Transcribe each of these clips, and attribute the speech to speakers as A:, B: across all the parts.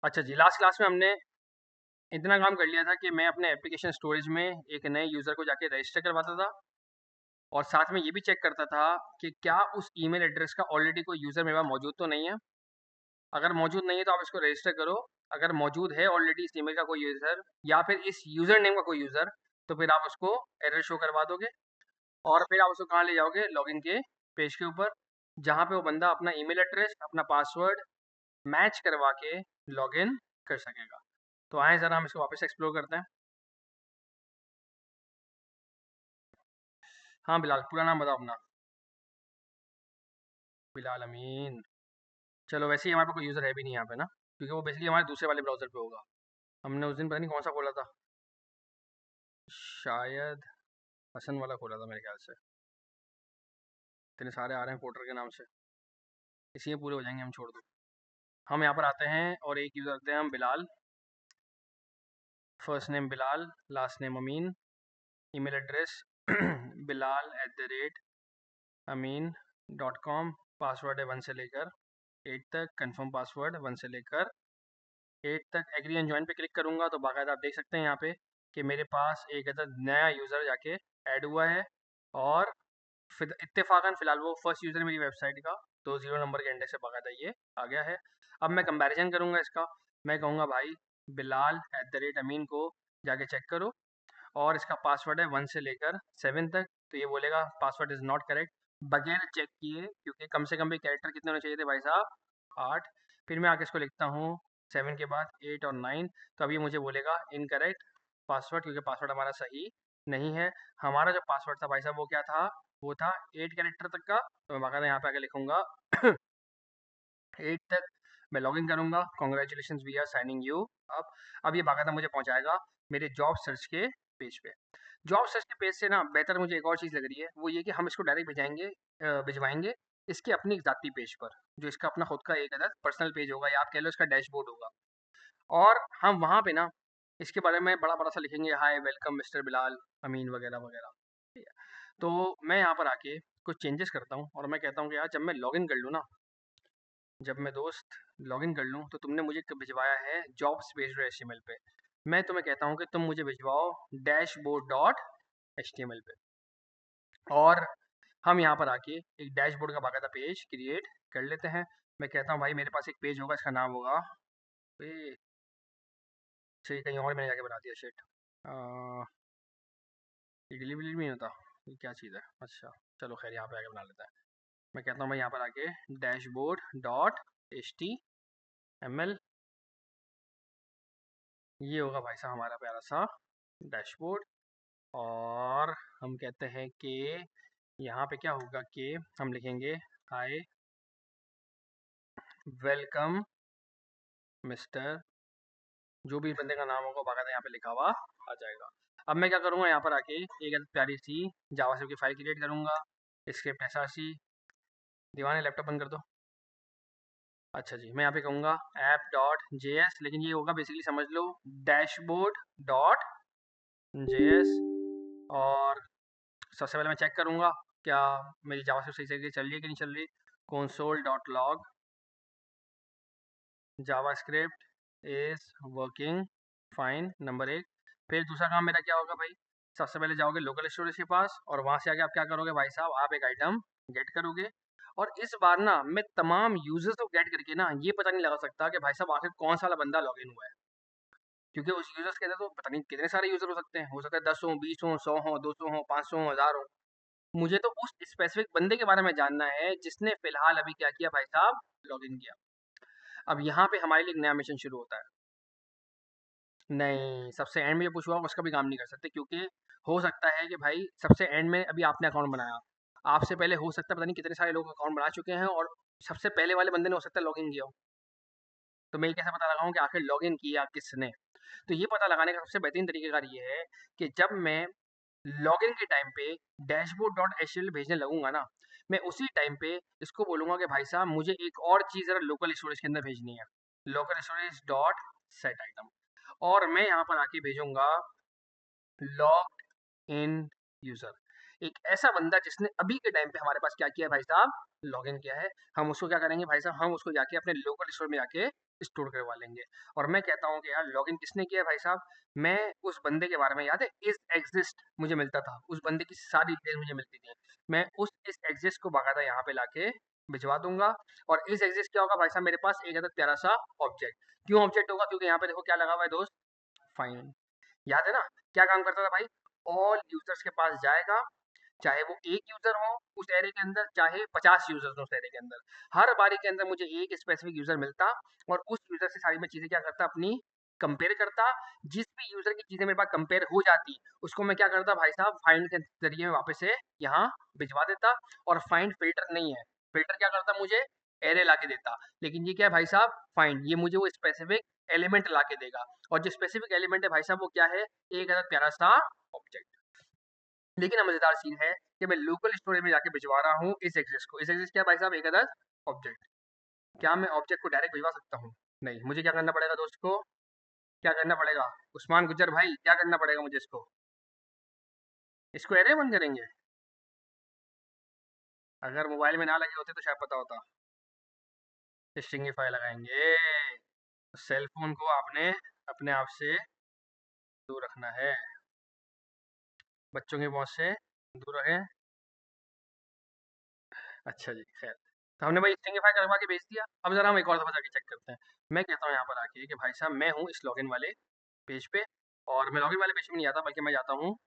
A: अच्छा जी, last class में हमने इतना काम कर लिया था कि मैं अपने एप्लीकेशन स्टोरेज में एक नए यूज़र को जाके रजिस्टर करवाता था और साथ में ये भी चेक करता था कि क्या उस ईमेल एड्रेस का ऑलरेडी कोई यूज़र मेरे पास मौजूद तो नहीं है। अगर मौजूद नहीं है तो आप इसको रजिस्टर करो। अगर मौजूद है ऑलरेडी इस ईमेल का कोई यूज़र या फिर इस यूज़र नेम का कोई यूज़र, तो फिर आप उसको एरर शो करवा दोगे और फिर आप उसको कहाँ ले जाओगे, लॉगिन के पेज के ऊपर, जहाँ पे वो बंदा अपना ईमेल एड्रेस, अपना पासवर्ड मैच करवा के लॉगिन कर सकेगा। तो आए ज़रा हम इसको वापस एक्सप्लोर करते हैं। हाँ बिलाल, पूरा नाम बताओ अपना। बिलाल अमीन। चलो, वैसे ही हमारे पास कोई यूज़र है भी नहीं यहाँ पे ना, क्योंकि वो बेसिकली हमारे दूसरे वाले ब्राउज़र पे होगा। हमने उस दिन पता नहीं कौन सा खोला था, शायद हसन वाला खोला था मेरे ख्याल से। इतने सारे आ रहे हैं पोर्टर के नाम से, इसी में पूरे हो जाएंगे, हम छोड़ दो। हम यहाँ पर आते हैं और एक यूज़र रखते हैं हम Bilal. First name Bilal, last name Amin, email address bilal@amin.com, password है 1 से लेकर 8 तक, कंफर्म पासवर्ड 1 से लेकर 8 तक। एग्री एंड ज्वाइन पे क्लिक करूंगा तो बाकायदा आप देख सकते हैं यहाँ पे कि मेरे पास एक अदद नया यूज़र जाके ऐड हुआ है और फिर इत्तेफाकन फ़िलहाल वो फर्स्ट यूज़र मेरी वेबसाइट का, तो 0 नंबर के इंडेक्स से बाकायदा ये आ गया है। अब मैं कंपैरिजन करूँगा इसका। मैं कहूँगा भाई बिलाल@amin को जाके चेक करो और इसका पासवर्ड है 1 से लेकर 7 तक, तो ये बोलेगा पासवर्ड इज़ नॉट करेक्ट बगैर चेक किए, क्योंकि कम से कम भी कैरेक्टर कितने होने चाहिए थे भाई साहब, 8। फिर मैं आके इसको लिखता हूँ 7 के बाद 8 और 9, तो अब ये मुझे बोलेगा इनकरेक्ट पासवर्ड, क्योंकि पासवर्ड हमारा सही नहीं है। हमारा जो पासवर्ड था भाई साहब वो क्या था, वो था 8 कैरेक्टर तक का, तो मैं बाकायदा यहाँ पे आके लिखूंगा 8 तक। मैं लॉगिन करूंगा, congratulation we are signing you अब। अब ये बाकायदा मुझे पहुंचाएगा मेरे जॉब सर्च के पेज पे। जॉब सर्च के पेज से ना बेहतर मुझे एक और चीज़ लग रही है, वो ये कि हम इसको डायरेक्ट भिजवाएंगे इसके अपनी ज़ाती पेज पर, जो इसका अपना खुद का एक अदद पर्सनल पेज होगा या आप कह लो इसका डैशबोर्ड होगा। और हम वहाँ पे ना इसके बारे में बड़ा बड़ा सा लिखेंगे, हाय वेलकम मिस्टर बिलाल अमीन वगैरह वगैरह, ठीक है। तो मैं यहाँ पर आके कुछ चेंजेस करता हूँ और मैं कहता हूँ कि यार जब मैं लॉगिन कर लूँ ना, जब मैं दोस्त लॉगिन कर लूँ तो तुमने मुझे भिजवाया है जॉब्स भेज रहे HTML पे, मैं तुम्हें कहता हूँ कि तुम मुझे भिजवाओ डैशबोर्ड डॉट HTML पे। और हम यहाँ पर आके एक डैशबोर्ड का बाकायदा पेज क्रिएट कर लेते हैं। मैं कहता हूँ भाई मेरे पास एक पेज होगा, इसका नाम होगा ए, सही कहीं और मैंने जाके बना दिया शिट। ये डिलीवरी नहीं होता, ये क्या चीज़ है, अच्छा चलो खैर यहाँ पे आके बना लेता है। मैं कहता हूँ भाई यहाँ पर आके डैशबोर्ड डॉट HTML, ये होगा भाई साहब हमारा प्यारा सा डैशबोर्ड। और हम कहते हैं कि यहाँ पे क्या होगा कि हम लिखेंगे हाय वेलकम मिस्टर, जो भी बंदे का नाम होगा बाकायदा यहाँ पे लिखा हुआ आ जाएगा। अब मैं क्या करूँगा, यहाँ पर आके एक प्यारी सी जावास्क्रिप्ट की फाइल क्रिएट करूँगा, स्क्रिप्ट ऐसा सी। दीवाने लैपटॉप बंद कर दो। अच्छा जी, मैं यहाँ पे कहूँगा ऐप डॉट JS, लेकिन ये होगा बेसिकली समझ लो डैशबोर्ड डॉट JS। और सबसे पहले मैं चेक करूँगा क्या मेरी जावास्क्रिप्ट सही से चल रही है कि नहीं चल रही। console dot log JavaScript is working fine, number 1। फिर दूसरा काम मेरा क्या होगा भाई, सबसे पहले जाओगे लोकल स्टोरेज के पास और वहाँ से आके आप क्या करोगे भाई साहब, आप एक आइटम गेट करोगे। और इस बार ना मैं तमाम यूजर्स को गेट करके ना ये पता नहीं लगा सकता कि भाई साहब आखिर कौन सा वाला बंदा लॉगिन हुआ है, क्योंकि उस यूजर्स के अंदर तो पता नहीं कितने सारे यूजर हो सकता है 10 हो, 20 हो, 100 हो, 200 हो, 500 हो, 1000 हो। मुझे तो उस स्पेसिफिक बंदे के बारे में जानना है जिसने फिलहाल अभी क्या किया भाई साहब, लॉगिन किया। अब यहाँ पे हमारे लिए एक नया मिशन शुरू होता है। नहीं, सबसे एंड में जो पूछा होगा उसका भी काम नहीं कर सकते, क्योंकि हो सकता है कि भाई सबसे एंड में अभी आपने अकाउंट बनाया, आपसे पहले हो सकता है पता नहीं कितने सारे लोग अकाउंट बना चुके हैं और सबसे पहले वाले बंदे ने हो सकता है लॉगिन किया हो। तो मैं ये कैसे पता लगाऊं कि आखिर लॉगिन किया किसने। तो ये पता लगाने का सबसे बेहतरीन तरीकेकार ये है कि जब मैं लॉगिन के टाइम पे डैशबोर्ड डॉट HTML भेजने लगूंगा ना, मैं उसी टाइम पे इसको बोलूंगा कि भाई साहब मुझे एक और चीज़ जरा लोकल स्टोरेज के अंदर भेजनी है, local storage dot set item. और मैं यहाँ पर आके भेजूंगा लॉग इन यूज़र। एक ऐसा बंदा जिसने अभी के टाइम पे हमारे पास क्या किया है भाई साहब, लॉगिन किया है। हम उसको क्या करेंगे भाई साहब, हम उसको जाके अपने लोकल स्टोर में जाके स्टोर करवा लेंगे। और मैं कहता हूँ कि यार लॉगिन किसने किया है भाई साहब, मैं उस बंदे के बारे में याद है इस एग्जिस्ट मुझे मिलता था, उस बंदे की सारी डिटेल मुझे मिलती थी। मैं उस इस एग्जिस्ट को बाकायदा यहाँ पे लाके भिजवा दूंगा। और इस एग्जिस्ट क्या होगा भाई साहब, मेरे पास एक अदद प्यारा सा ऑब्जेक्ट। क्यों ऑब्जेक्ट होगा, क्योंकि यहाँ पे देखो क्या लगा हुआ है दोस्त, फाइन। याद है ना क्या काम करता था भाई, ऑल यूजर्स के पास जाएगा, चाहे वो एक यूजर हो उस एरे के अंदर, चाहे 50 यूजर्स हो उस एरे के अंदर, हर बारी के अंदर मुझे एक स्पेसिफिक यूजर मिलता और उस यूजर से सारी मैं चीजें क्या करता, अपनी कंपेयर करता। जिस भी यूजर की चीजें मेरे पास कंपेयर हो जाती उसको मैं क्या करता भाई साहब, फाइंड के जरिए में वापस से यहाँ भिजवा देता। और फाइंड फिल्टर नहीं है, फिल्टर क्या करता, मुझे एरे ला के देता। लेकिन ये क्या है भाई साहब, फाइंड ये मुझे वो स्पेसिफिक एलिमेंट ला के देगा। और जो स्पेसिफिक एलिमेंट है भाई साहब वो क्या है, एक अदद प्यारा सा ऑब्जेक्ट। लेकिन अब मजेदार सीन है कि मैं लोकल स्टोरेज में जाके भिजवा रहा हूँ इस एग्जिस्ट को। इस एग्जिस्ट क्या है भाई साहब, एक अदद ऑब्जेक्ट। क्या मैं ऑब्जेक्ट को डायरेक्ट भिजवा सकता हूँ? नहीं, मुझे क्या करना पड़ेगा दोस्त को, क्या करना पड़ेगा उस्मान गुज्जर भाई, क्या करना पड़ेगा मुझे, इसको इसको एरे बंद करेंगे। अगर मोबाइल में ना लगे होते तो शायद पता होता। स्ट्रिंगिफाई लगाएंगे। सेल फोन को आपने अपने आप से दूर रखना है, बच्चों की मौत से दूर रखें। अच्छा जी, खैर। तो हमने भाई स्ट्रिंगिफाई करवा के भेज दिया। अब जरा हम एक और दफा जाके चेक करते हैं। मैं कहता हूँ यहाँ पर आके कि भाई साहब मैं हूँ इस लॉगिन वाले पेज पे, और मैं लॉगिन वाले पेज पे नहीं आता बल्कि मैं जाता हूँ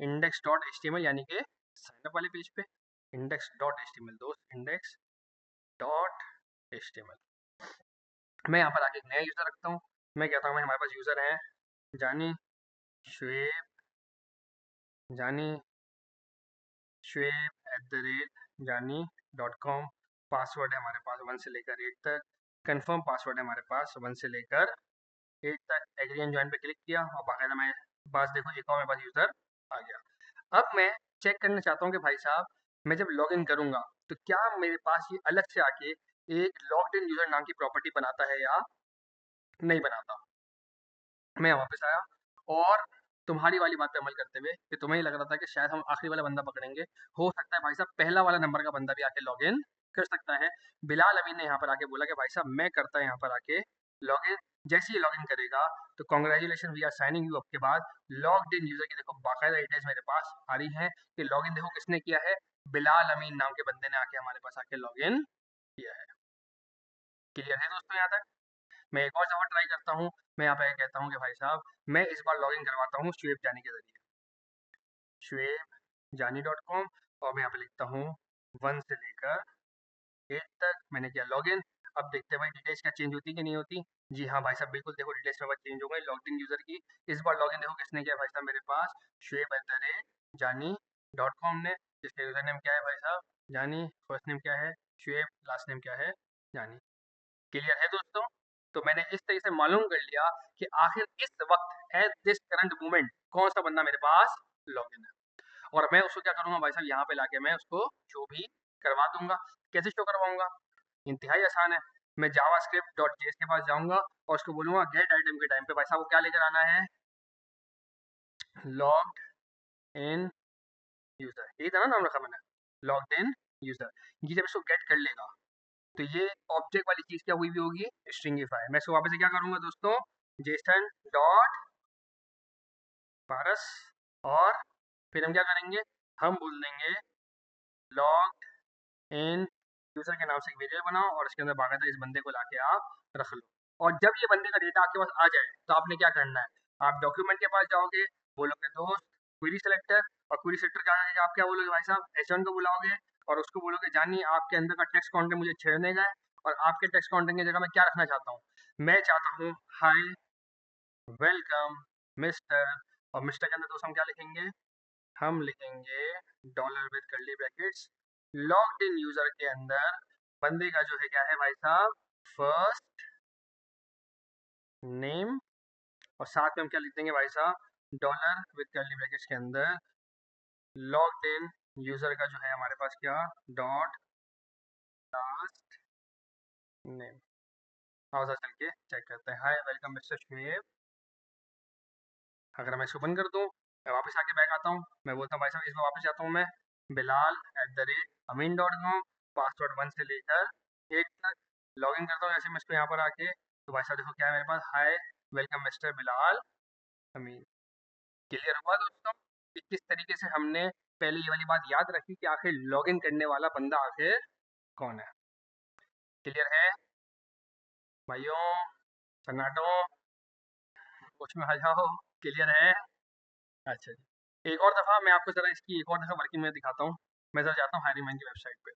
A: index dot H T M L यानी कि साइनअप वाले पेज पे। Index dot H T M L दोस्त, index dot H T M L. मैं यहाँ पर आके एक नया यूज़र रखता हूँ। मैं कहता हूँ भाई हमारे पास यूज़र है जानी शुएब, जानी शुएब एट द रेट जानी डॉट कॉम। पासवर्ड है हमारे पास 1 से लेकर 8 तक। कंफर्म पासवर्ड है हमारे पास 1 से लेकर 8 तक। एग्री एंड जॉइन पे क्लिक किया और बाकायदा मैं पास देखो एक और मेरे पास यूज़र आ गया। अब मैं चेक करना चाहता हूँ कि भाई साहब मैं जब लॉग इन करूँगा तो क्या मेरे पास ये अलग से आके एक लॉग्ड इन यूज़र नाम की प्रॉपर्टी बनाता है या नहीं बनाता। मैं वापस आया और तुम्हारी वाली बात पे अमल करते हुए कि तुम्हें ही लग रहा था कि शायद हम आखिरी वाला बंदा पकड़ेंगे, हो सकता है भाई साहब पहला वाला नंबर का बंदा भी आके लॉग इन कर सकता है। बिलाल अमीन ने यहाँ पर आके बोला कि भाई साहब मैं करता है यहाँ पर आके लॉग इन। जैसे ही लॉग इन करेगा तो congratulation we are signing you. आपके बाद लॉग्ड इन यूजर की देखो बाकायदा डिटेल्स मेरे पास आ रही है कि लॉग इन देखो किसने किया है, बिलाल अमीन नाम के बंदे ने आके हमारे पास आके लॉग इन किया है। क्लियर है दोस्तों यहाँ तक? मैं एक और दफ़ा ट्राई करता हूँ। मैं यहाँ पे कहता हूँ कि भाई साहब मैं इस बार लॉगिन करवाता हूँ शुएब जानी के ज़रिए, शुएब जानी डॉट कॉम। और मैं यहाँ पे लिखता हूँ 1 से लेकर 8 तक मैंने किया लॉगिन। अब देखते हैं भाई डिटेल्स क्या चेंज होती कि नहीं होती। जी हाँ भाई साहब बिल्कुल देखो डिटेल्स में चेंज हो गई लॉग्ड इन यूज़र की। इस बार लॉगिन देखो किसने किया भाई साहब, मेरे पास शुएब एट द रेट जानी डॉट कॉम ने, जिसका यूज़र नेम क्या है भाई साहब जानी, फर्स्ट नेम क्या है शुएब, लास्ट नेम क्या है जानी। क्लियर है दोस्तों? तो मैंने इस तरीके से मालूम कर लिया कि आखिर इस वक्त एट दिस करंट मोमेंट कौन सा बंदा मेरे पास लॉगिन है। और मैं उसको क्या करूंगा भाई साहब, यहाँ पे लाके मैं उसको शो भी करवा दूंगा। कैसे शो करवाऊंगा, इंतहाई आसान है। मैं जावास्क्रिप्ट डॉट जेएस के पास जाऊंगा और उसको बोलूंगा गेट आइटम के टाइम पे भाई साहब को क्या लेकर आना है, लॉग्ड इन यूजर। यही था ना नाम रखा मैंने, लॉग्ड इन यूजर। ये जब इसको गेट कर लेगा तो ये ऑब्जेक्ट वाली चीज क्या हुई भी होगी, स्ट्रिंगिफाई। मैं इसको वापस से क्या करूंगा दोस्तों, जेसन डॉट पारस। और फिर हम क्या करेंगे, हम बोल देंगे लॉग इन यूजर के नाम से एक वेरिएबल बनाओ और इसके अंदर बाकायदा इस बंदे को लाके आप रख लो। और जब ये बंदे का डेटा आपके पास आ जाए तो आपने क्या करना है, आप डॉक्यूमेंट के पास जाओगे, बोलोगे दोस्त क्वेरी सेलेक्टर, और क्वेरी सेलेक्टर क्या करेगा, आप क्या बोलोगे भाई साहब एच1 को बुलाओगे और उसको बोलोगे जानिए आपके अंदर का टेक्स्ट कंटेंट मुझे छेड़ने का है। और आपके टेक्स्ट कंटेंट की जगह मैं क्या रखना चाहता हूँ, मैं चाहता हूँ हाय वेलकम मिस्टर। और मिस्टर के अंदर दोस्त हम क्या लिखेंगे, हम लिखेंगे dollar with curly brackets. Logged in user के अंदर बंदे का जो है क्या है भाई साहब, फर्स्ट नेम। और साथ में हम क्या लिख देंगे भाई साहब, डॉलर विद कर्ली ब्रैकेट्स के अंदर लॉग्ड इन यूजर का जो है हमारे पास क्या, डॉट लास्ट नेम। आओ सर चल के चेक करते हैं, हाय वेलकम मिस्टर शुएब। अगर मैं इसको बंद कर दूं मैं वापस आके बैक आता हूँ, मैं बोलता हूँ भाई साहब इसमें वापस जाता हूँ मैं, bilal@amin.com, पासवर्ड 1 से लेकर 8 तक लॉगिन करता हूँ। जैसे मैं इसको यहाँ पर आके, तो भाई साहब देखो क्या है मेरे पास, हाय वेलकम मिस्टर बिलाल अमीन। क्लियर हुआ दोस्तों कि किस तरीके से हमने पहले ये वाली बात याद रखी कि आखिर लॉगिन करने वाला बंदा आखिर कौन है। क्लियर है भाइयों, सन्नाटो, कुछ में आ जाओ। क्लियर है। अच्छा जी, एक और दफ़ा मैं आपको ज़रा इसकी एक और दफ़ा वर्किंग में दिखाता हूँ। मैं ज़रा जाता हूँ हायरिंग मैन की वेबसाइट पे,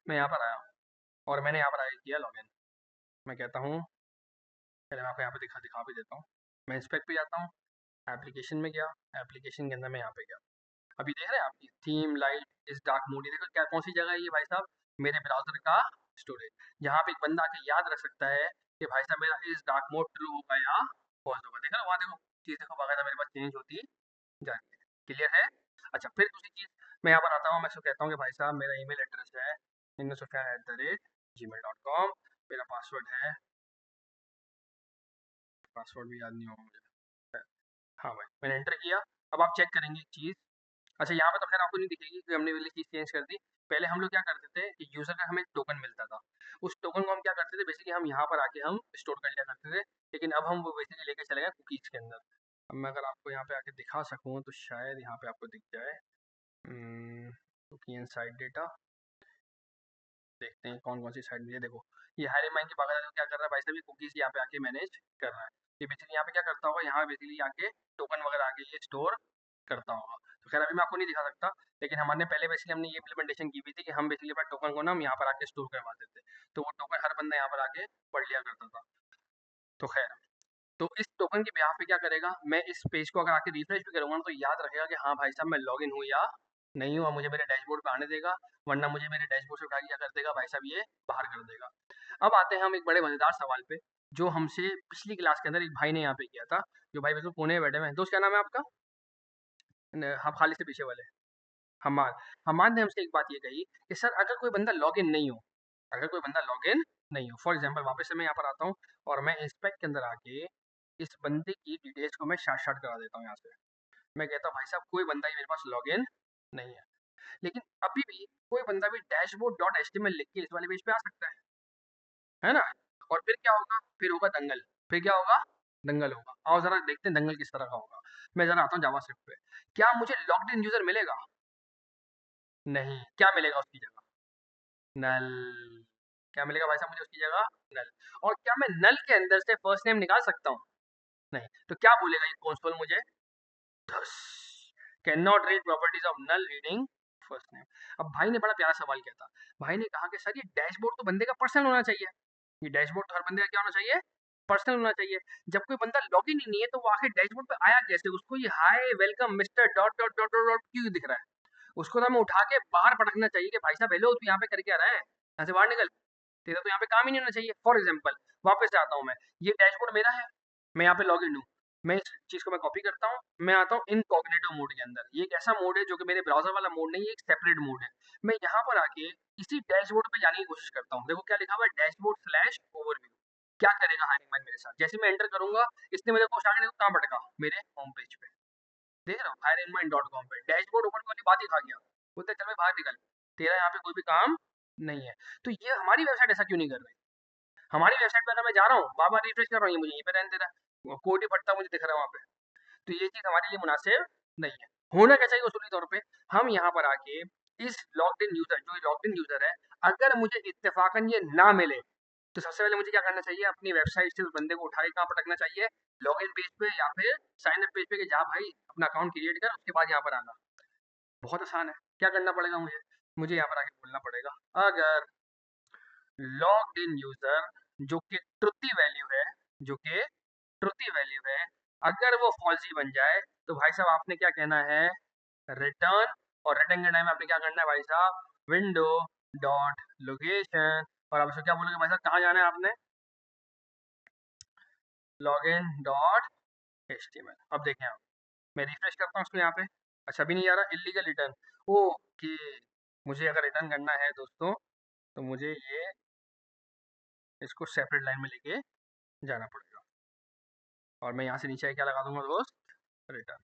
A: मैं यहाँ पर आया हूँ और मैंने यहाँ पर आगे किया लॉगिन। मैं कहता हूँ, पहले मैं आपको यहाँ पे दिखा दिखा भी देता हूँ। मैं इंस्पेक्ट पे जाता हूँ, एप्लीकेशन में गया, एप्लीकेशन के अंदर मैं यहाँ पे गया। अभी देख रहे हैं आपकी थीम लाइट इस डार्क मोड, ये देखो क्या कौन सी जगह है ये भाई साहब, मेरे ब्राउज़र का स्टोरेज। यहाँ पे एक बंदा आके याद रख सकता है कि भाई साहब मेरा इस डार्क मोड ट्रू होगा या फॉल्स होगा। देखो वहाँ देखो चीज़ देखो बाकायदा मेरे पास चेंज होती जा रही है। क्लियर है। अच्छा फिर दूसरी चीज़, मैं यहाँ पर आता हूँ, मैं इसको कहता हूँ कि भाई साहब मेरा ईमेल एड्रेस है innosufyan@gmail.com, मेरा पासवर्ड है, पासवर्ड भी याद नहीं होगा मुझे। हाँ भाई मैंने एंटर किया। अब आप चेक करेंगे एक चीज़। अच्छा यहाँ पे तो खैर आपको नहीं दिखेगी कि हमने वाली चीज़ चेंज कर दी। पहले हम लोग क्या करते थे कि यूज़र का हमें टोकन मिलता था, उस टोकन को हम क्या करते थे बेसिकली हम यहाँ पर आके हम स्टोर कर लिया करते थे, लेकिन अब हम वो बेसिकली लेके चले गए कुकीज़ के अंदर। अब मैं अगर आपको यहाँ पे आके दिखा सकूँ तो शायद यहाँ पे आपको दिख जाए कुकी एंड साइड डेटा। देखते हैं कौन कौन सी साइड में, ये देखो ये हायरिंग मैन की बाकायदा क्या कर रहा है भाई साहब, ये कुकीज़ यहाँ पे आके मैनेज कर रहा है। ये बेसिकली यहाँ पे क्या करता होगा, यहाँ बेसिकली आके टोकन वगैरह आके ये स्टोर करता होगा। तो खैर अभी मैं आपको नहीं दिखा सकता, लेकिन हमारे पहले बेसिकली हमने ये इम्प्लीमेंटेशन की हुई थी कि हम बेसिकली अपना टोकन को ना हम यहाँ पर आके स्टोर करवा देते, तो वो टोकन हर बंदा यहाँ पर आके पढ़ लिया करता था। तो खैर, तो इस टोकन के ब्याह पे क्या करेगा, मैं इस पेज को अगर आके रिफ्रेश भी करूँगा ना, तो याद रखेगा कि हाँ भाई साहब मैं लॉगिन हूँ या नहीं हूँ, और मुझे मेरे डैशबोर्ड पे आने देगा, वरना मुझे मेरे डैशबोर्ड से उठा के क्या कर देगा भाई साहब, ये बाहर कर देगा। अब आते हैं हम एक बड़े मज़ेदार सवाल पे, जो हमसे पिछली क्लास के अंदर एक भाई ने यहाँ पे किया था, जो भाई बिल्कुल पुणे में बैठे हुए हैं। दोस्त क्या नाम है आपका? हाँ खाली से पीछे वाले, हमाद। हमाद ने हमसे एक बात ये कही कि सर अगर कोई बंदा लॉगिन नहीं हो, अगर कोई बंदा लॉगिन नहीं हो, फॉर एग्जांपल वापस से मैं यहाँ पर आता हूँ और मैं इंस्पेक्ट के अंदर आके इस बंदे की डिटेल्स को मैं शार्ट शार्ट करा देता हूँ यहाँ से। मैं कहता हूँ भाई साहब कोई बंदा ही मेरे पास लॉगिन नहीं है, लेकिन अभी भी कोई बंदा भी डैशबोर्ड डॉट एचटीएमएल लिख के इस वाले पेज पे आ सकता है ना? और फिर क्या होगा, फिर होगा दंगल। फिर क्या होगा, दंगल होगा। आओ जरा देखते हैं दंगल किस तरह का होगा। मैं जरा आता हूँ जावास्क्रिप्ट पे। क्या मुझे लॉग्ड इन यूजर मिलेगा? नहीं। क्या मिलेगा उसकी जगह? नल। क्या मिलेगा भाई साहब मुझे उसकी जगह? नल। और क्या मैं नल के अंदर से फर्स्ट नेम निकाल सकता हूँ? नहीं। तो क्या बोलेगा ये कंसोल मुझे? धस, can not read properties of null reading first name. अब भाई ने बड़ा प्यारा सवाल किया था। भाई ने कहा कि सर ये डैशबोर्ड तो बंदे का पर्सनल होना चाहिए, ये डैशबोर्ड तो हर बंदे का क्या होना चाहिए, पर्सनल होना चाहिए। जब कोई बंदा लॉगिन ही नहीं है तो वो आखिर डैशबोर्ड पे आया कैसे, उसको ये हाय welcome mister dot dot dot dot dot क्यों दिख रहा है? उसको तो हमें उठा के बाहर पटकना चाहिए कि भाई साहब हेलो तू यहाँ पे करके आ रहा है, यहाँ से बाहर निकल, तेरा तो यहाँ पे काम ही नहीं होना चाहिए। फॉर एग्जाम्पल वापस से आता हूँ मैं, ये डैशबोर्ड मेरा है, मैं यहाँ पे लॉग इन हूँ, मैं इस चीज़ को मैं कॉपी करता हूँ, मैं आता हूँ इनकॉग्निटो मोड के अंदर। ये एक ऐसा मोड है जो कि मेरे ब्राउजर वाला मोड नहीं है, एक सेपरेट मोड है। मैं यहाँ पर आके इसी डैशबोर्ड पे जाने की कोशिश करता हूँ। देखो क्या लिखा हुआ है, डैशबोर्ड स्लैश ओवरव्यू। क्या करेगा हायरिंग मैन मेरे साथ, जैसे मैं एंटर करूंगा इसने मेरे को आगे देखो कहाँ भटका, मेरे होम पेज पे। देख रहा हूँ hiringmind.com पे डैशबोर्ड ओपन वाली बात ही खा गया, बोलते चल भाई बाहर निकल, तेरा यहाँ पे कोई भी काम नहीं है। तो ये हमारी वेबसाइट ऐसा क्यों नहीं कर रही? हमारी वेबसाइट पे अगर मैं जा रहा हूँ बार बार रिफ्रेश कर रहा हूँ, ये मुझे यहीं पे रहने दे रहा है, कोड ही फटता मुझे दिख रहा है वहाँ पे। तो ये चीज़ हमारे लिए मुनासिब नहीं है। होना क्या चाहिए उसूली तौर पे, हम यहाँ पर आके इस लॉग्ड इन यूजर, जो लॉग्ड इन यूजर है, अगर मुझे इत्तेफाकन ये ना मिले, तो सबसे पहले मुझे क्या करना चाहिए, अपनी वेबसाइट से उस बंदे को उठा के कहाँ पटकना चाहिए, लॉगिन पेज पे या फिर साइन अप पेज पे, कि जा भाई अपना अकाउंट क्रिएट कर, उसके बाद यहाँ पर आना। बहुत आसान है। क्या करना पड़ेगा मुझे, मुझे यहाँ पर आके बोलना पड़ेगा, अगर लॉग्ड इन यूजर जो कि ट्रुथी वैल्यू है, जो कि ट्रुथी वैल्यू है, अगर वो फॉल्सी बन जाए, तो भाई साहब आपने क्या कहना है, रिटर्न। और रिटर्न के टाइम आपने क्या करना है भाई साहब, विंडो डॉट लोकेशन। और आप इसको क्या बोलोगे भाई साहब, कहाँ जाना है आपने, लॉगिन डॉट एचटीएमएल। अब देखें आप, मैं रिफ्रेश करता हूँ इसको यहाँ पे, अच्छा भी नहीं आ रहा, इलीगल रिटर्न। ओके, मुझे अगर रिटर्न करना है दोस्तों, तो मुझे ये इसको सेपरेट लाइन में लेके जाना पड़ेगा। और मैं यहाँ से नीचे क्या लगा दूंगा दोस्त, रिटर्न।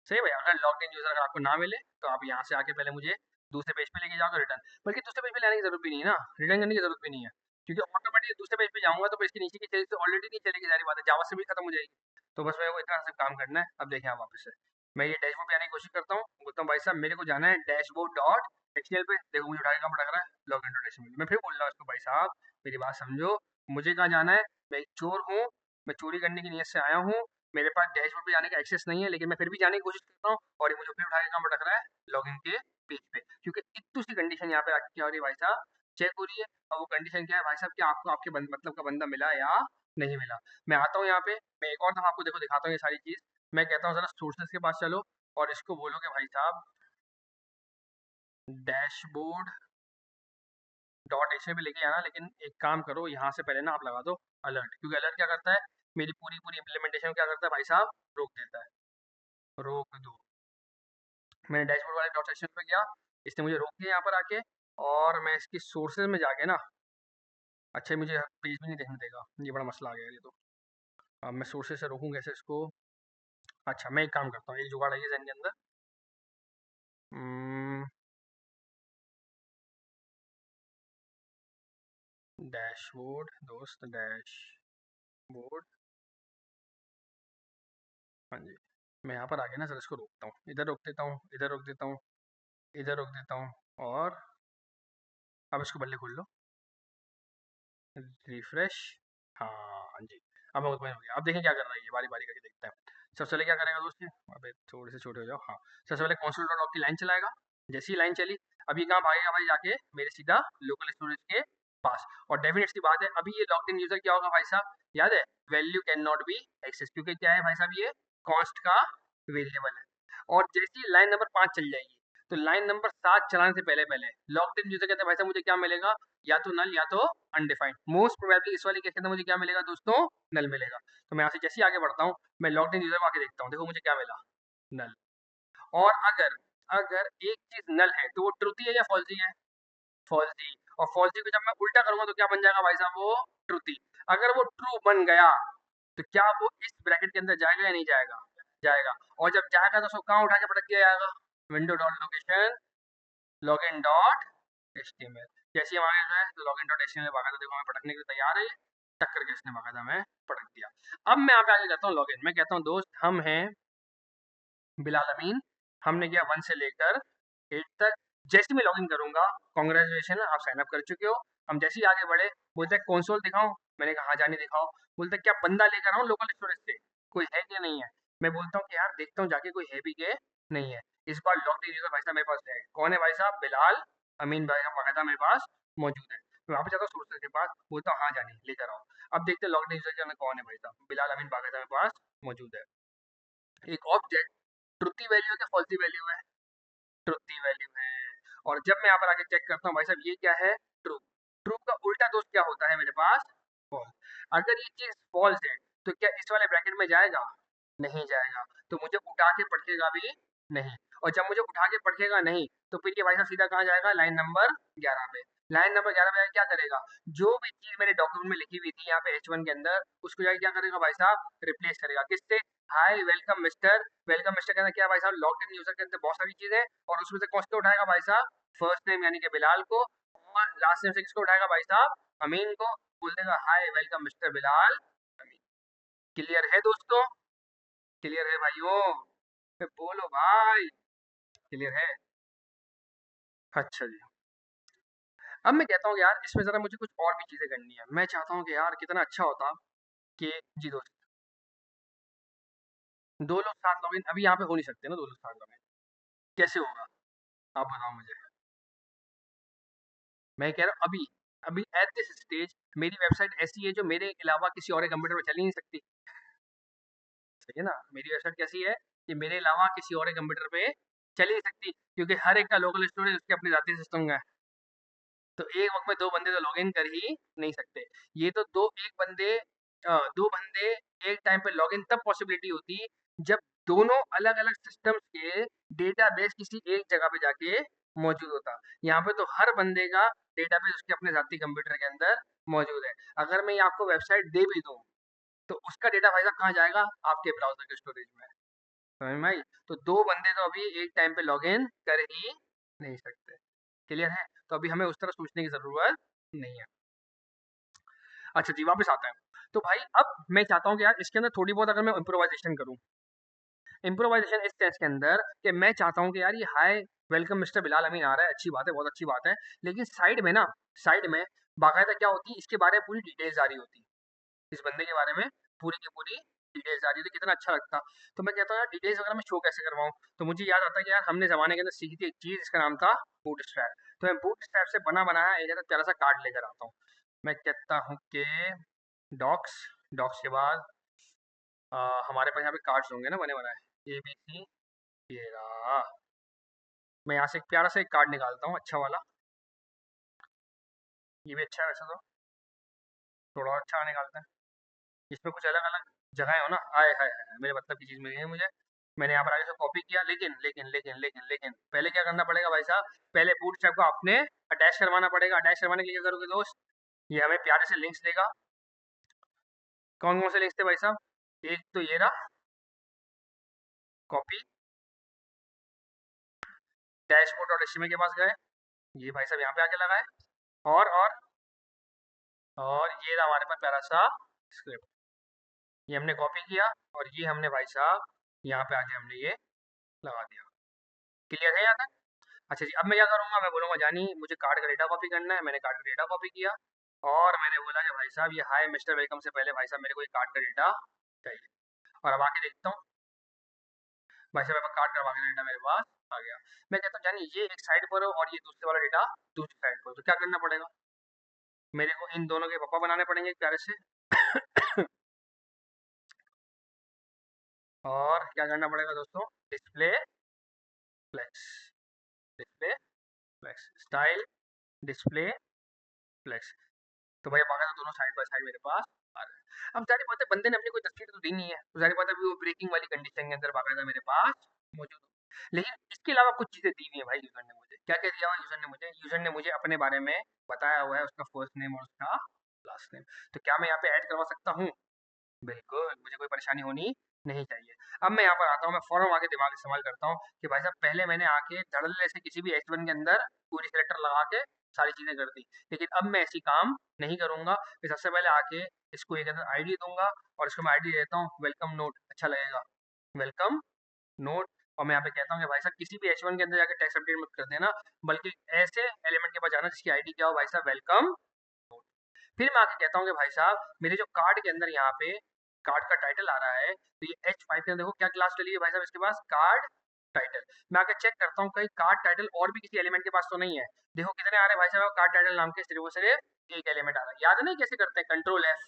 A: सही भैया, अगर लॉग्ड इन यूजर अगर आपको ना मिले तो आप यहाँ से आके पहले मुझे दूसरे पेज पे लेके जाओगे रिटर्न, बल्कि दूसरे पेज पे लाने की जरूरत भी नहीं है ना, रिटर्न करने की जरूरत भी नहीं है, क्योंकि ऑटोमेटिक दूसरे पेज पे जाऊंगा तो पेज के नीचे की चीज तो ऑलरेडी नहीं चलेगी, सारी बातें जावा से भी खत्म हो जाएगी। तो बस मेरे को इतना सिर्फ काम करना है। अब देखें आप वापस से मैं ये डैशबोर्ड पे आने की कोशिश करता हूँ, बोलता हूँ भाई साहब मेरे को जाना है डैशबोर्ड डॉट एक्सएल पे, देखो मुझे उठाने का पड़ रहा है लॉग इन डॉट एक्सएल। मैं फिर बोल रहा हूँ उसको, भाई साहब मेरी बात समझो, मुझे कहाँ जाना है, मैं एक चोर हूँ, मैं चोरी करने की नीयत से आया हूँ, मेरे पास डैशबोर्ड पे जाने का एक्सेस नहीं है, लेकिन मैं फिर भी जाने की कोशिश करता हूँ, और ये मुझे फिर उठा के कहाँ भटक रहा है, लॉगिन के पेज पे, क्योंकि इतनी सी कंडीशन यहाँ पे क्या हो रही है भाई साहब, चेक हो रही है। और वो कंडीशन क्या है भाई साहब, कि आपको आपके मतलब का बंदा मिला या नहीं मिला। मैं आता हूँ यहाँ पे, मैं एक और दफा आपको देखो दिखाता हूँ ये सारी चीज। मैं कहता हूँ जरा सोर्सेस के पास चलो, और इसको बोलो कि भाई साहब डैशबोर्ड डॉट एच पे लेके आना, लेकिन एक काम करो यहाँ से पहले ना आप लगा दो अलर्ट, क्योंकि अलर्ट क्या करता है, मेरी पूरी पूरी इंप्लीमेंटेशन क्या करता है भाई साहब, रोक देता है। रोक दो। मैंने डैशबोर्ड वाले डॉट सेक्शन पे गया, इसने मुझे रोक दिया यहाँ पर आके, और मैं इसकी सोर्सेज में जाके ना, अच्छा मुझे पेज भी नहीं देखने देगा, ये बड़ा मसला आ गया ये तो। अब मैं सोर्सेज से रोकूँ कैसे इसको। अच्छा मैं एक काम करता हूँ, एक जुगाड़ है ये जहन के अंदर। डैशबोर्ड दोस्त डैशबोर्ड, हाँ जी, मैं यहाँ पर आके ना सर इसको रोकता हूँ, इधर रोक देता हूँ, इधर रोक देता हूँ, इधर रोक देता हूँ, और अब इसको बल्ले खोल लो, रिफ्रेश। हाँ जी, अब बहुत बढ़िया हो गया। अब देखें क्या कर रहा है ये, बारी बारी करके देखते हैं। सबसे पहले क्या करेगा दोस्त ये, अबे थोड़े से छोटे हो जाओ, हाँ। सबसे पहले कंसोल डॉट लॉग की लाइन चलाएगा, जैसी लाइन चली अभी कहाँ भागेगा भाई, जाके मेरे सीधा लोकल स्टोरेज के पास। और डेफिनेट सी बात है, अभी ये लॉग्ड इन यूजर क्या होगा भाई साहब, याद है, value can not be access, क्योंकि क्या है भाई साहब, ये कॉस्ट का वेरिएबल है। और जैसी लाइन नंबर 5 चल जाएगी, तो लाइन नंबर 7 चलाने से पहले पहले लॉग्ड इन यूजर कहते हैं भाई साहब मुझे क्या मिलेगा, या तो नल या तो अनडिफाइंड। मोस्ट प्रोबेबली इस वाली केस के अंदर मुझे क्या मिलेगा दोस्तों, नल मिलेगा। तो मैं यहाँ से जैसे ही आगे बढ़ता हूँ, मैं लॉग्ड इन यूजर को आके देखता हूँ, देखो मुझे क्या मिला, नल। और अगर अगर एक चीज नल है तो वो ट्रुथी है या फॉल्सी है, फॉल्सी। और फॉल्सी को जब मैं उल्टा करूंगा तो क्या बन जाएगा भाई साहब, वो ट्रुथी। अगर वो ट्रू बन गया तो क्या वो इस ब्रैकेट के अंदर जाएगा या नहीं जाएगा, जाएगा। और जब जाएगा तो उसको कहाँ उठा के पटक दिया जाएगा, window dot location login dot HTML. जैसे ही हम आगे गए तो लॉगिन डॉट एचटीएमएल भागा, तो देखो हमें पटकने के लिए तैयार है, टक्कर के इसने भागा था, मैं पटक दिया। अब मैं यहाँ पे आगे करता हूँ लॉगिन, मैं कहता हूँ दोस्त हम हैं बिलाल अमीन, हमने किया 1 से लेकर 8 तक। जैसे मैं लॉगिन करूंगा, कांग्रेचुलेशन आप साइन अप कर चुके हो। हम जैसे ही आगे बढ़े, बोलते हैं कंसोल दिखाओ, मैंने कहा हाँ जाने दिखाओ। बोलते हैं क्या बंदा लेकर आऊँ लोकल स्टोरेज से, कोई है कि नहीं है। मैं बोलता हूँ कि यार देखता हूँ जाके कोई है भी के नहीं है। इस बार लॉग्ड इन यूजर भाई साहब मेरे पास है, कौन है भाई साहब, बिलाल अमीन भाई का बाकायदा मेरे पास मौजूद है। मैं वहाँ पे जाता हूँ सोर्सेज के पास, बोलता हूँ हाँ जाने लेकर आओ। अब देखते हैं लॉग्ड इन यूजर के अंदर कौन है भाई साहब, बिलाल अमीन बाकायदा मेरे पास मौजूद है। एक ऑब्जेक्ट ट्रुथी वैल्यू है क्या फॉल्सी वैल्यू है, ट्रुथी वैल्यू है। और जब मैं यहाँ पर आके चेक करता हूँ भाई साहब ये क्या है, ट्रू। ट्रू का उल्टा दोस्त क्या होता है मेरे पास, फॉल्स। अगर ये चीज फॉल्स है तो क्या इस वाले ब्रैकेट में जाएगा, नहीं जाएगा, तो मुझे उठा के पढ़ेगा भी नहीं। और जब मुझे उठा के पढ़ेगा नहीं, तो फिर ये भाई साहब सीधा कहाँ जाएगा, लाइन नंबर 11 पे। लाइन नंबर 11 पे क्या करेगा, जो भी चीज मेरे डॉक्यूमेंट में लिखी हुई थी यहाँ पे H1 के अंदर, उसको जाके क्या करेगा भाई साहब, रिप्लेस करेगा किससे, हाय वेलकम मिस्टर। वेलकम मिस्टर के अंदर क्या भाई साहब, लॉग्ड इन यूजर के अंदर बहुत सारी चीजें, और उसमें से कौन सा उठाएगा भाई साहब, फर्स्ट नेम यानी कि बिलाल को, और लास्ट नेम से किसको उठाएगा भाई साहब, अमीन को। बोल देगा हाय वेलकम मिस्टर बिलाल अमीन। क्लियर है दोस्तों, क्लियर है भाइयों, बोलो भाई, क्लियर है। अच्छा जी। अब मैं कहता हूँ कि यार इसमें जरा मुझे कुछ और भी चीजें करनी है। मैं चाहता हूँ कि यार कितना अच्छा होता कि, जी दोस्त, दो लोग साथ लॉगिन अभी यहाँ पे हो नहीं सकते ना, दो लोग साथ लॉगिन कैसे होगा, आप बताओ मुझे। मैं कह रहा हूँ अभी, अभी एट दिस स्टेज मेरी वेबसाइट ऐसी है जो मेरे अलावा किसी और कंप्यूटर पे चल ही नहीं सकती। सही है ना, मेरी वेबसाइट कैसी है कि मेरे अलावा किसी और कंप्यूटर पे चल ही नहीं सकती, क्योंकि हर एक का लोकल स्टोरेज उसके अपने जाती सिस्टम का है। तो एक वक्त में दो बंदे तो लॉगिन कर ही नहीं सकते। ये तो दो बंदे एक टाइम पे लॉगिन तब पॉसिबिलिटी होती जब दोनों अलग अलग सिस्टम्स के डेटाबेस किसी एक जगह पे जाके मौजूद होता। यहाँ पे तो हर बंदे का डेटाबेस उसके अपने जाती कंप्यूटर के अंदर मौजूद है। अगर मैं ये आपको वेबसाइट दे भी दूँ तो उसका डेटा भाई साहब कहाँ जाएगा, आपके ब्राउजर के स्टोरेज में। समझ में आई? तो 2 बंदे तो अभी एक टाइम पे लॉगिन कर ही नहीं सकते। क्लियर है? तो अभी हमें उस तरह सोचने की ज़रूरत नहीं है। अच्छा जी, वापस आते हैं। तो भाई अब मैं चाहता हूँ कि यार इसके अंदर थोड़ी बहुत अगर मैं इम्प्रोवाइज़ेशन करूँ। इम्प्रोवाइज़ेशन इस सेंस के अंदर कि मैं चाहता हूँ कि यार ये हाय वेलकम मिस्टर बिलाल अमीन आ रहा है, अच्छी बात है, बहुत अच्छी बात है। लेकिन साइड में बाकायदा क्या होती है, इसके बारे में पूरी डिटेल्स आ रही होती है। इस बंदे के बारे में पूरी की पूरी डिटेल्स आ रही थी, कितना अच्छा लगता। तो मैं कहता हूँ यार डिटेल्स वगैरह मैं शो कैसे करवाऊँ? तो मुझे याद आता है कि यार हमने ज़माने के अंदर सीखी थी एक चीज़, इसका नाम था बूटस्ट्रैप। तो मैं बूटस्ट्रैप से बना बनाया एक ऐसा प्यारा सा कार्ड लेकर आता हूँ। मैं कहता हूँ कि डॉक्स, डॉक्स के बाद हमारे पास यहाँ पे कार्ड्स होंगे ना बने बनाए, ABC, ये रहा। मैं यहाँ से एक प्यारा सा एक कार्ड निकालता हूँ, अच्छा वाला। ये भी अच्छा है वैसे तो, थोड़ा और अच्छा निकालते हैं। इसमें कुछ अलग अलग जगह हो ना, आए हाय हाय, मेरे मतलब की चीज़ मिली है मुझे। मैंने यहाँ पर आगे से कॉपी किया, लेकिन पहले क्या करना पड़ेगा भाई साहब? पहले बूटस्ट्रैप को आपने अटैच करवाना पड़ेगा। अटैच करवाने के लिए क्या करोगे दोस्त? ये हमें प्यारे से लिंक्स देगा। कौन कौन से लिंक्स थे भाई साहब? एक तो ये रहा, कॉपी। डैशबोर्ड डॉट एचटीएमएल के पास गए, ये भाई साहब यहाँ पे आके लगाए। और और ये रहा हमारे पास प्यारा सा स्क्रिप्ट। ये हमने कॉपी किया और ये हमने भाई साहब यहाँ पे आके हमने ये लगा दिया। क्लियर है यहाँ तक? अच्छा जी, अब मैं क्या करूँगा? मैं बोलूँगा जानी मुझे कार्ड का डेटा कॉपी करना है। मैंने कार्ड का डेटा कॉपी किया और मैंने बोला कि भाई साहब ये हाय मिस्टर वेलकम से पहले भाई साहब मेरे को ये कार्ड का डेटा चाहिए। और अब आके देखता हूँ, भाई साहब कार्ड का बाकी डेटा मेरे पास आ गया। मैं कहता हूँ जानी ये एक साइड पर हो और ये दूसरे वाला डेटा दूसरी साइड पर हो, तो क्या करना पड़ेगा? मेरे को इन दोनों के पापा बनाने पड़ेंगे एक प्यारे से। और क्या करना पड़ेगा दोस्तों? Display flex, display flex style, display flex. तो भाई अब आ गया, तो दोनों साइड बाय साइड मेरे पास आ रहे हैं। अब जारी बात है बंदे ने अपनी कोई तस्वीर तो दी नहीं है, तो जारी बात है अभी वो ब्रेकिंग वाली कंडीशन के अंदर बाकायदा मेरे पास मौजूद हो। लेकिन इसके अलावा कुछ चीज़ें दी हुई है भाई यूज़र ने मुझे। क्या-क्या दिया हुआ है यूज़र ने मुझे अपने बारे में बताया हुआ है, उसका फर्स्ट नेम और उसका लास्ट नेम। तो क्या मैं यहाँ पे ऐड करवा सकता हूँ? बिल्कुल, मुझे कोई परेशानी होनी नहीं चाहिए। अब मैं यहाँ पर आता हूँ, मैं फ़ौरन आके दिमाग इस्तेमाल करता हूँ कि भाई साहब पहले मैंने आके धड़ल्ले से किसी भी H1 के अंदर पूरी सेलेक्टर लगा के सारी चीज़ें कर दी। लेकिन अब मैं ऐसी काम नहीं करूँगा। मैं सबसे पहले आके इसको एक अंदर आईडी दूँगा और इसको मैं आईडी देता हूँ वेलकम नोट, अच्छा लगेगा। Welcome note. और मैं यहाँ पे कहता हूँ कि भाई साहब किसी भी H1 के अंदर जाके टेक्स्ट अपडेट मत कर देना, बल्कि ऐसे एलिमेंट के पास जाना जिसकी आईडी क्या हो भाई साहब वेलकम। फिर मैं आके कहता हूँ कि भाई साहब मेरे जो कार्ड के अंदर यहाँ पे कार्ड का टाइटल आ रहा है, तो ये H5 के अंदर देखो क्या क्लास डली है भाई साहब इसके पास, कार्ड टाइटल। मैं आके चेक करता हूँ कहीं कार्ड टाइटल और भी किसी एलिमेंट के पास तो नहीं है। देखो कितने आ रहे हैं भाई साहब कार्ड टाइटल नाम के, सिर्फ और सिर्फ एक एलिमेंट आ रहा है। याद नहीं कैसे करते हैं? कंट्रोल F,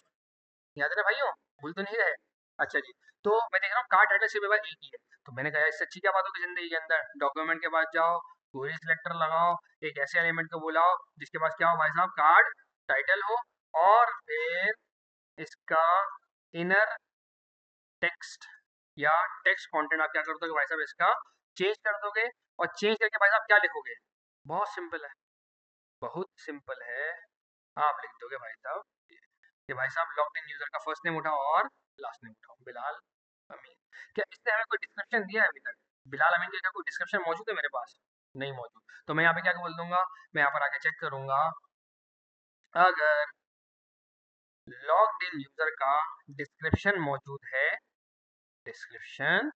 A: याद है ना भाइयों? भूल तो नहीं रहे? अच्छा जी, तो मैं देख रहा हूँ कार्ड टाइटल सिर्फ मेरे पास एक ही है। तो मैंने कहा इससे अच्छी क्या बात होगी जिंदगी के अंदर? डॉक्यूमेंट के पास जाओ, पूरी सिलेक्टर लगाओ, एक ऐसे एलिमेंट को बुलाओ जिसके पास क्या हो भाई साहब, कार्ड टाइटल हो। और फिर इसका इनर टेक्स्ट या टेक्स्ट कंटेंट आप क्या कर दोगे भाई साहब, इसका चेंज कर दोगे। और चेंज करके भाई साहब क्या लिखोगे? बहुत सिंपल है, बहुत सिंपल है। आप लिख दोगे भाई साहब कि भाई साहब लॉग्ड इन यूजर का फर्स्ट नेम उठाओ और लास्ट नेम उठाओ, बिलाल अमीन। क्या इसने हमें कोई डिस्क्रिप्शन दिया है अभी तक? बिलाल अमीन का क्या कोई डिस्क्रिप्शन मौजूद है मेरे पास? नहीं मौजूद। तो मैं यहाँ पे क्या बोल दूंगा? मैं यहाँ पर आके चेक करूंगा, अगर लॉग्ड इन यूजर का डिस्क्रिप्शन मौजूद है, डिस्क्रिप्शन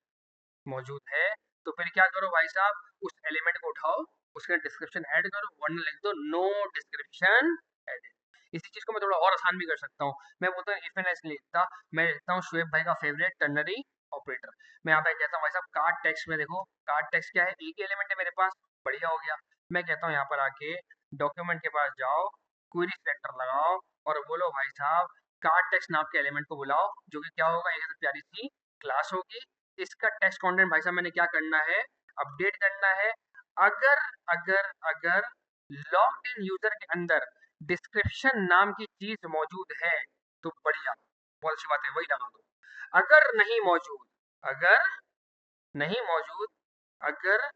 A: मौजूद है, तो फिर क्या करो भाई साहब, उस एलिमेंट को उठाओ, उसके डिस्क्रिप्शन ऐड करो, वरना लिख दो नो डिस्क्रिप्शन एडेड। इसी चीज को मैं थोड़ा और आसान भी कर सकता हूँ। मैं बोलता हूँ इफ एंड एल्स नहीं लिखता, मैं लिखता हूँ शुएब भाई का फेवरेट टर्नरी ऑपरेटर। मैं यहाँ पे कहता हूँ भाई साहब कार्ड टेक्स्ट में देखो, कार्ड टेक्स्ट क्या है, एक ही एलिमेंट है मेरे पास, बढ़िया हो गया। मैं कहता हूँ यहाँ पर आके डॉक्यूमेंट के पास जाओ, क्वेरी सेलेक्टर लगाओ और बोलो भाई साहब कार्ड टेक्स्ट नाम के एलिमेंट को बुलाओ, जो कि क्या होगा, एक प्यारी सी क्लास होगी। इसका टेक्स्ट कंटेंट भाई साहब मैंने क्या करना है, अपडेट करना है। अगर अगर अगर लॉग्ड इन यूजर के अंदर डिस्क्रिप्शन नाम की चीज मौजूद है तो बढ़िया, बहुत अच्छी बात है, वही लगा दो। अगर नहीं मौजूद, अगर नहीं मौजूद, अगर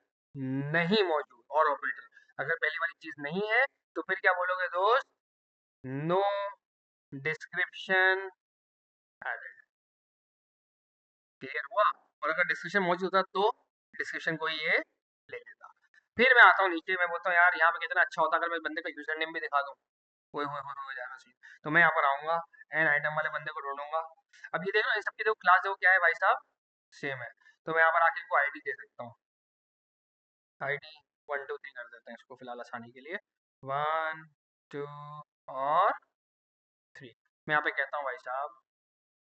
A: नहीं मौजूद और ऑपरेटर, अगर पहली वाली चीज नहीं है तो फिर क्या बोलोगे दोस्त? No description added. क्लियर हुआ? और अगर डिस्क्रिप्शन मौजूद होता तो डिस्क्रिप्शन को ही ये ले लेता। फिर मैं आता हूँ नीचे, मैं बोलता हूँ यार यहाँ पे कितना अच्छा होता अगर मैं बंदे का यूजर नेम भी दिखा दूँ। ओए होए होए हो जाएगा सीन। तो मैं यहाँ पर आऊँगा एंड आइटम वाले बंदे को ढूंढूंगा। अब ये देखो ना, इन सबकी देखो क्लास देखो क्या है भाई साहब, सेम है। तो मैं यहाँ पर आके इनको आईडी दे सकता हूँ। आईडी 1 2 3 कर देते हैं इसको फिलहाल आसानी के लिए। 1 2 और 3। मैं यहाँ पे कहता हूँ भाई साहब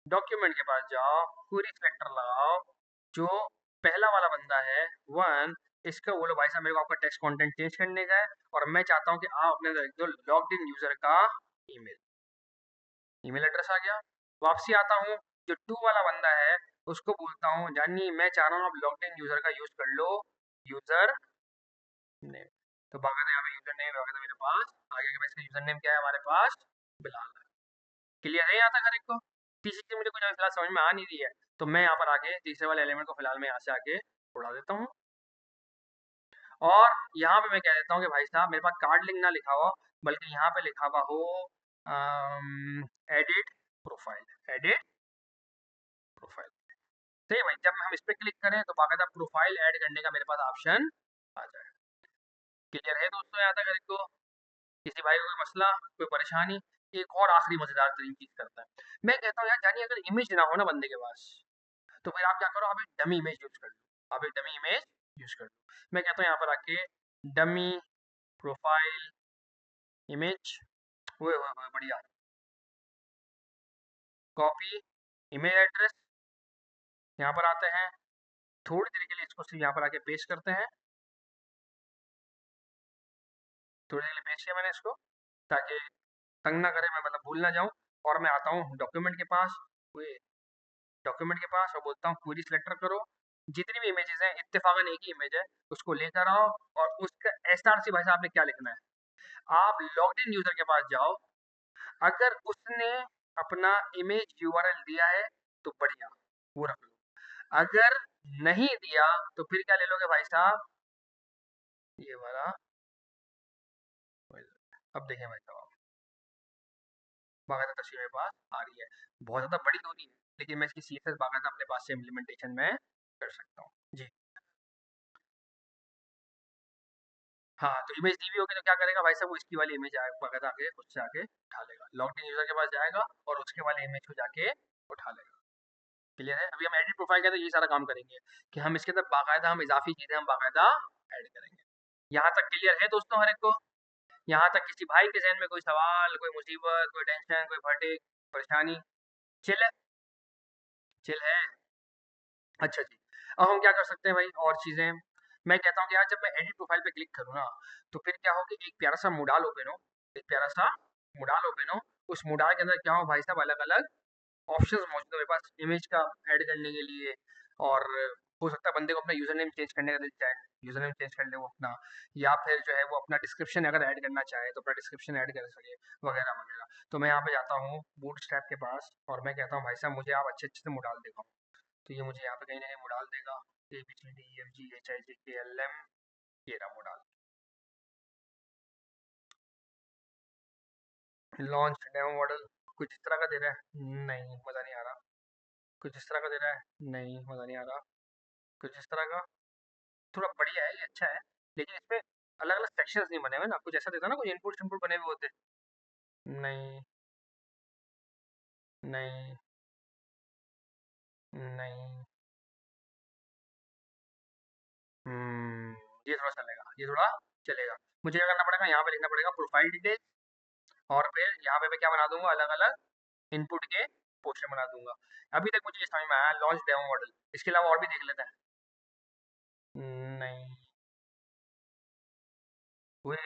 A: डॉक्यूमेंट के पास जाओ, क्वेरी सिलेक्टर लगाओ, जो पहला वाला बंदा है 1, इसका बोलो भाई साहब मेरे को आपका टेक्स्ट कंटेंट चेंज करने का है, और मैं चाहता हूँ कि आप अपने अंदर लिख दो लॉग्ड इन यूजर का ईमेल। ईमेल एड्रेस आ गया। वापसी आता हूँ, जो 2 वाला बंदा है उसको बोलता हूँ जानी मैं चाह रहा हूँ आप लॉग्ड इन यूजर का यूज कर लो, यूजर नेम। तो बाकायदा यहाँ पे यूजर नेम बाकायदा मेरे पास आ गया कि भाई इसका यूजर नेम क्या है हमारे पास, बिलाल है। क्लियर है यहाँ तक हर एक को? तीसरी चीज मुझे कुछ फिलहाल समझ में आ नहीं रही है, तो मैं यहाँ पर आके तीसरे वाले एलिमेंट को फिलहाल मैं यहाँ से आके उड़ा देता हूँ। और यहाँ पे मैं कह देता हूँ कि भाई साहब मेरे पास कार्ड लिंक ना लिखा हो, बल्कि यहाँ पे लिखा हुआ हो एडिट प्रोफाइल, एडिट प्रोफाइल। सही भाई, जब हम इस पे क्लिक करें तो बाकायदा प्रोफाइल ऐड करने का मेरे पास ऑप्शन आ जाए। क्लियर है दोस्तों यहाँ तक हर एक को? किसी भाई को कोई मसला, कोई परेशानी? एक और आखिरी मजेदार तरीन चीज करता है, मैं कहता हूँ यार जानिए अगर इमेज ना हो ना बंदे के पास, तो फिर आप क्या करो, आप एक डमी इमेज यूज कर लो, आप एक डमी इमेज यूज कर लो। मैं कहता हूँ यहाँ पर आके डमी प्रोफाइल इमेज, वो बढ़िया, कॉपी इमेज एड्रेस, यहाँ पर आते हैं, थोड़ी देर के लिए इसको सिर्फ यहाँ पर आके पेस्ट करते हैं, थोड़ी देर के लिए पेस्ट किया मैंने इसको ताकि तंग ना करे, मैं मतलब भूल ना जाऊँ। और मैं आता हूँ डॉक्यूमेंट के पास, डॉक्यूमेंट के पास, और बोलता हूँ क्वेरी सिलेक्टर करो, जितनी भी इमेजेस हैं इत्तेफाकन एक ही इमेज है, उसको लेकर आओ। और उसका एसआरसी भाई साहब आपने क्या लिखना है, आप लॉग्ड इन यूजर के पास जाओ, अगर उसने अपना इमेज यूआरएल दिया है तो बढ़िया, वो रख लो। अगर नहीं दिया तो फिर क्या ले लोगे भाई साहब, ये वाला। अब देखें भाई साहब, बाकायदा तस्वीर मेरे पास आ रही है, बहुत ज़्यादा बड़ी तो नहीं है, लेकिन मैं इसकी सीएसएस बाकायदा अपने पास से इम्प्लीमेंटेशन में कर सकता हूँ जी। हाँ, तो इमेज दी भी होगी तो क्या करेगा भाई साहब, वो इसकी वाली इमेज बाकायदा आके खुद से आके उठा लेगा, लॉग्ड इन यूजर के पास जाएगा और उसके वाले इमेज को जाके उठा लेगा। क्लियर है? अभी हम एडिट प्रोफाइल का तो ये सारा काम करेंगे कि हम इसके अंदर बाकायदा हम इजाफी चीज़ें हम बाकायदा ऐड करेंगे। यहाँ तक क्लियर है दोस्तों हर एक को? यहाँ तक किसी भाई के ज़हन में कोई सवाल, कोई मुसीबत, कोई टेंशन, कोई फटीग, परेशानी? चिल है? चिल है? अच्छा जी। अब हम क्या कर सकते हैं भाई और चीज़ें? मैं कहता हूँ कि यार जब मैं एडिट प्रोफाइल पे क्लिक करूँ ना, तो फिर क्या हो कि एक प्यारा-सा मूडाल ओपन हो, एक प्यारा-सा मूडाल ओपन हो, उस मूडाल के अंदर क्या हो भाई साहब, अलग-अलग ऑप्शंस मौजूद है मेरे पास इमेज का ऐड करने के लिए। और हो सकता है बंदे को अपना यूज़र नेम चेंज करने का दिल चाहे, यूज़र नेम चेंज कर ले वो अपना, या फिर जो है वो अपना डिस्क्रिप्शन अगर ऐड करना चाहे तो अपना डिस्क्रिप्शन ऐड कर सके, वगैरह-वगैरह। तो मैं यहाँ पे जाता हूँ बूटस्ट्रैप के पास और मैं कहता हूँ भाई साहब मुझे आप अच्छे-अच्छे से मूडाल दिखाओ। तो ये मुझे यहाँ पे कहीं न कहीं मोडाल देगा, ABCDEFGHIJKLM, ये रहा मोडाल। लॉन्च डेमो मॉडल कुछ इस तरह का दे रहा है, नहीं मज़ा नहीं आ रहा। कुछ इस तरह का दे रहा है, नहीं मज़ा नहीं आ रहा। कुछ इस तरह का, थोड़ा बढ़िया है, ये अच्छा है, लेकिन इसमें अलग-अलग सेक्शंस नहीं बने हुए ना, कुछ ऐसा देता ना, कुछ इनपुट-शिनपुट बने हुए होते। नहीं, नहीं, नहीं, हुँ, ये थोड़ा चलेगा, ये थोड़ा चलेगा। मुझे क्या करना पड़ेगा, यहाँ पे लिखना पड़ेगा प्रोफाइल डिटेल, और फिर यहाँ पे मैं क्या बना दूँगा, अलग-अलग इनपुट के पोर्शन बना दूँगा। अभी तक मुझे ये समझ में आया लॉन्च डेमो मॉडल, इसके अलावा और भी देख लेते हैं। नहीं, वे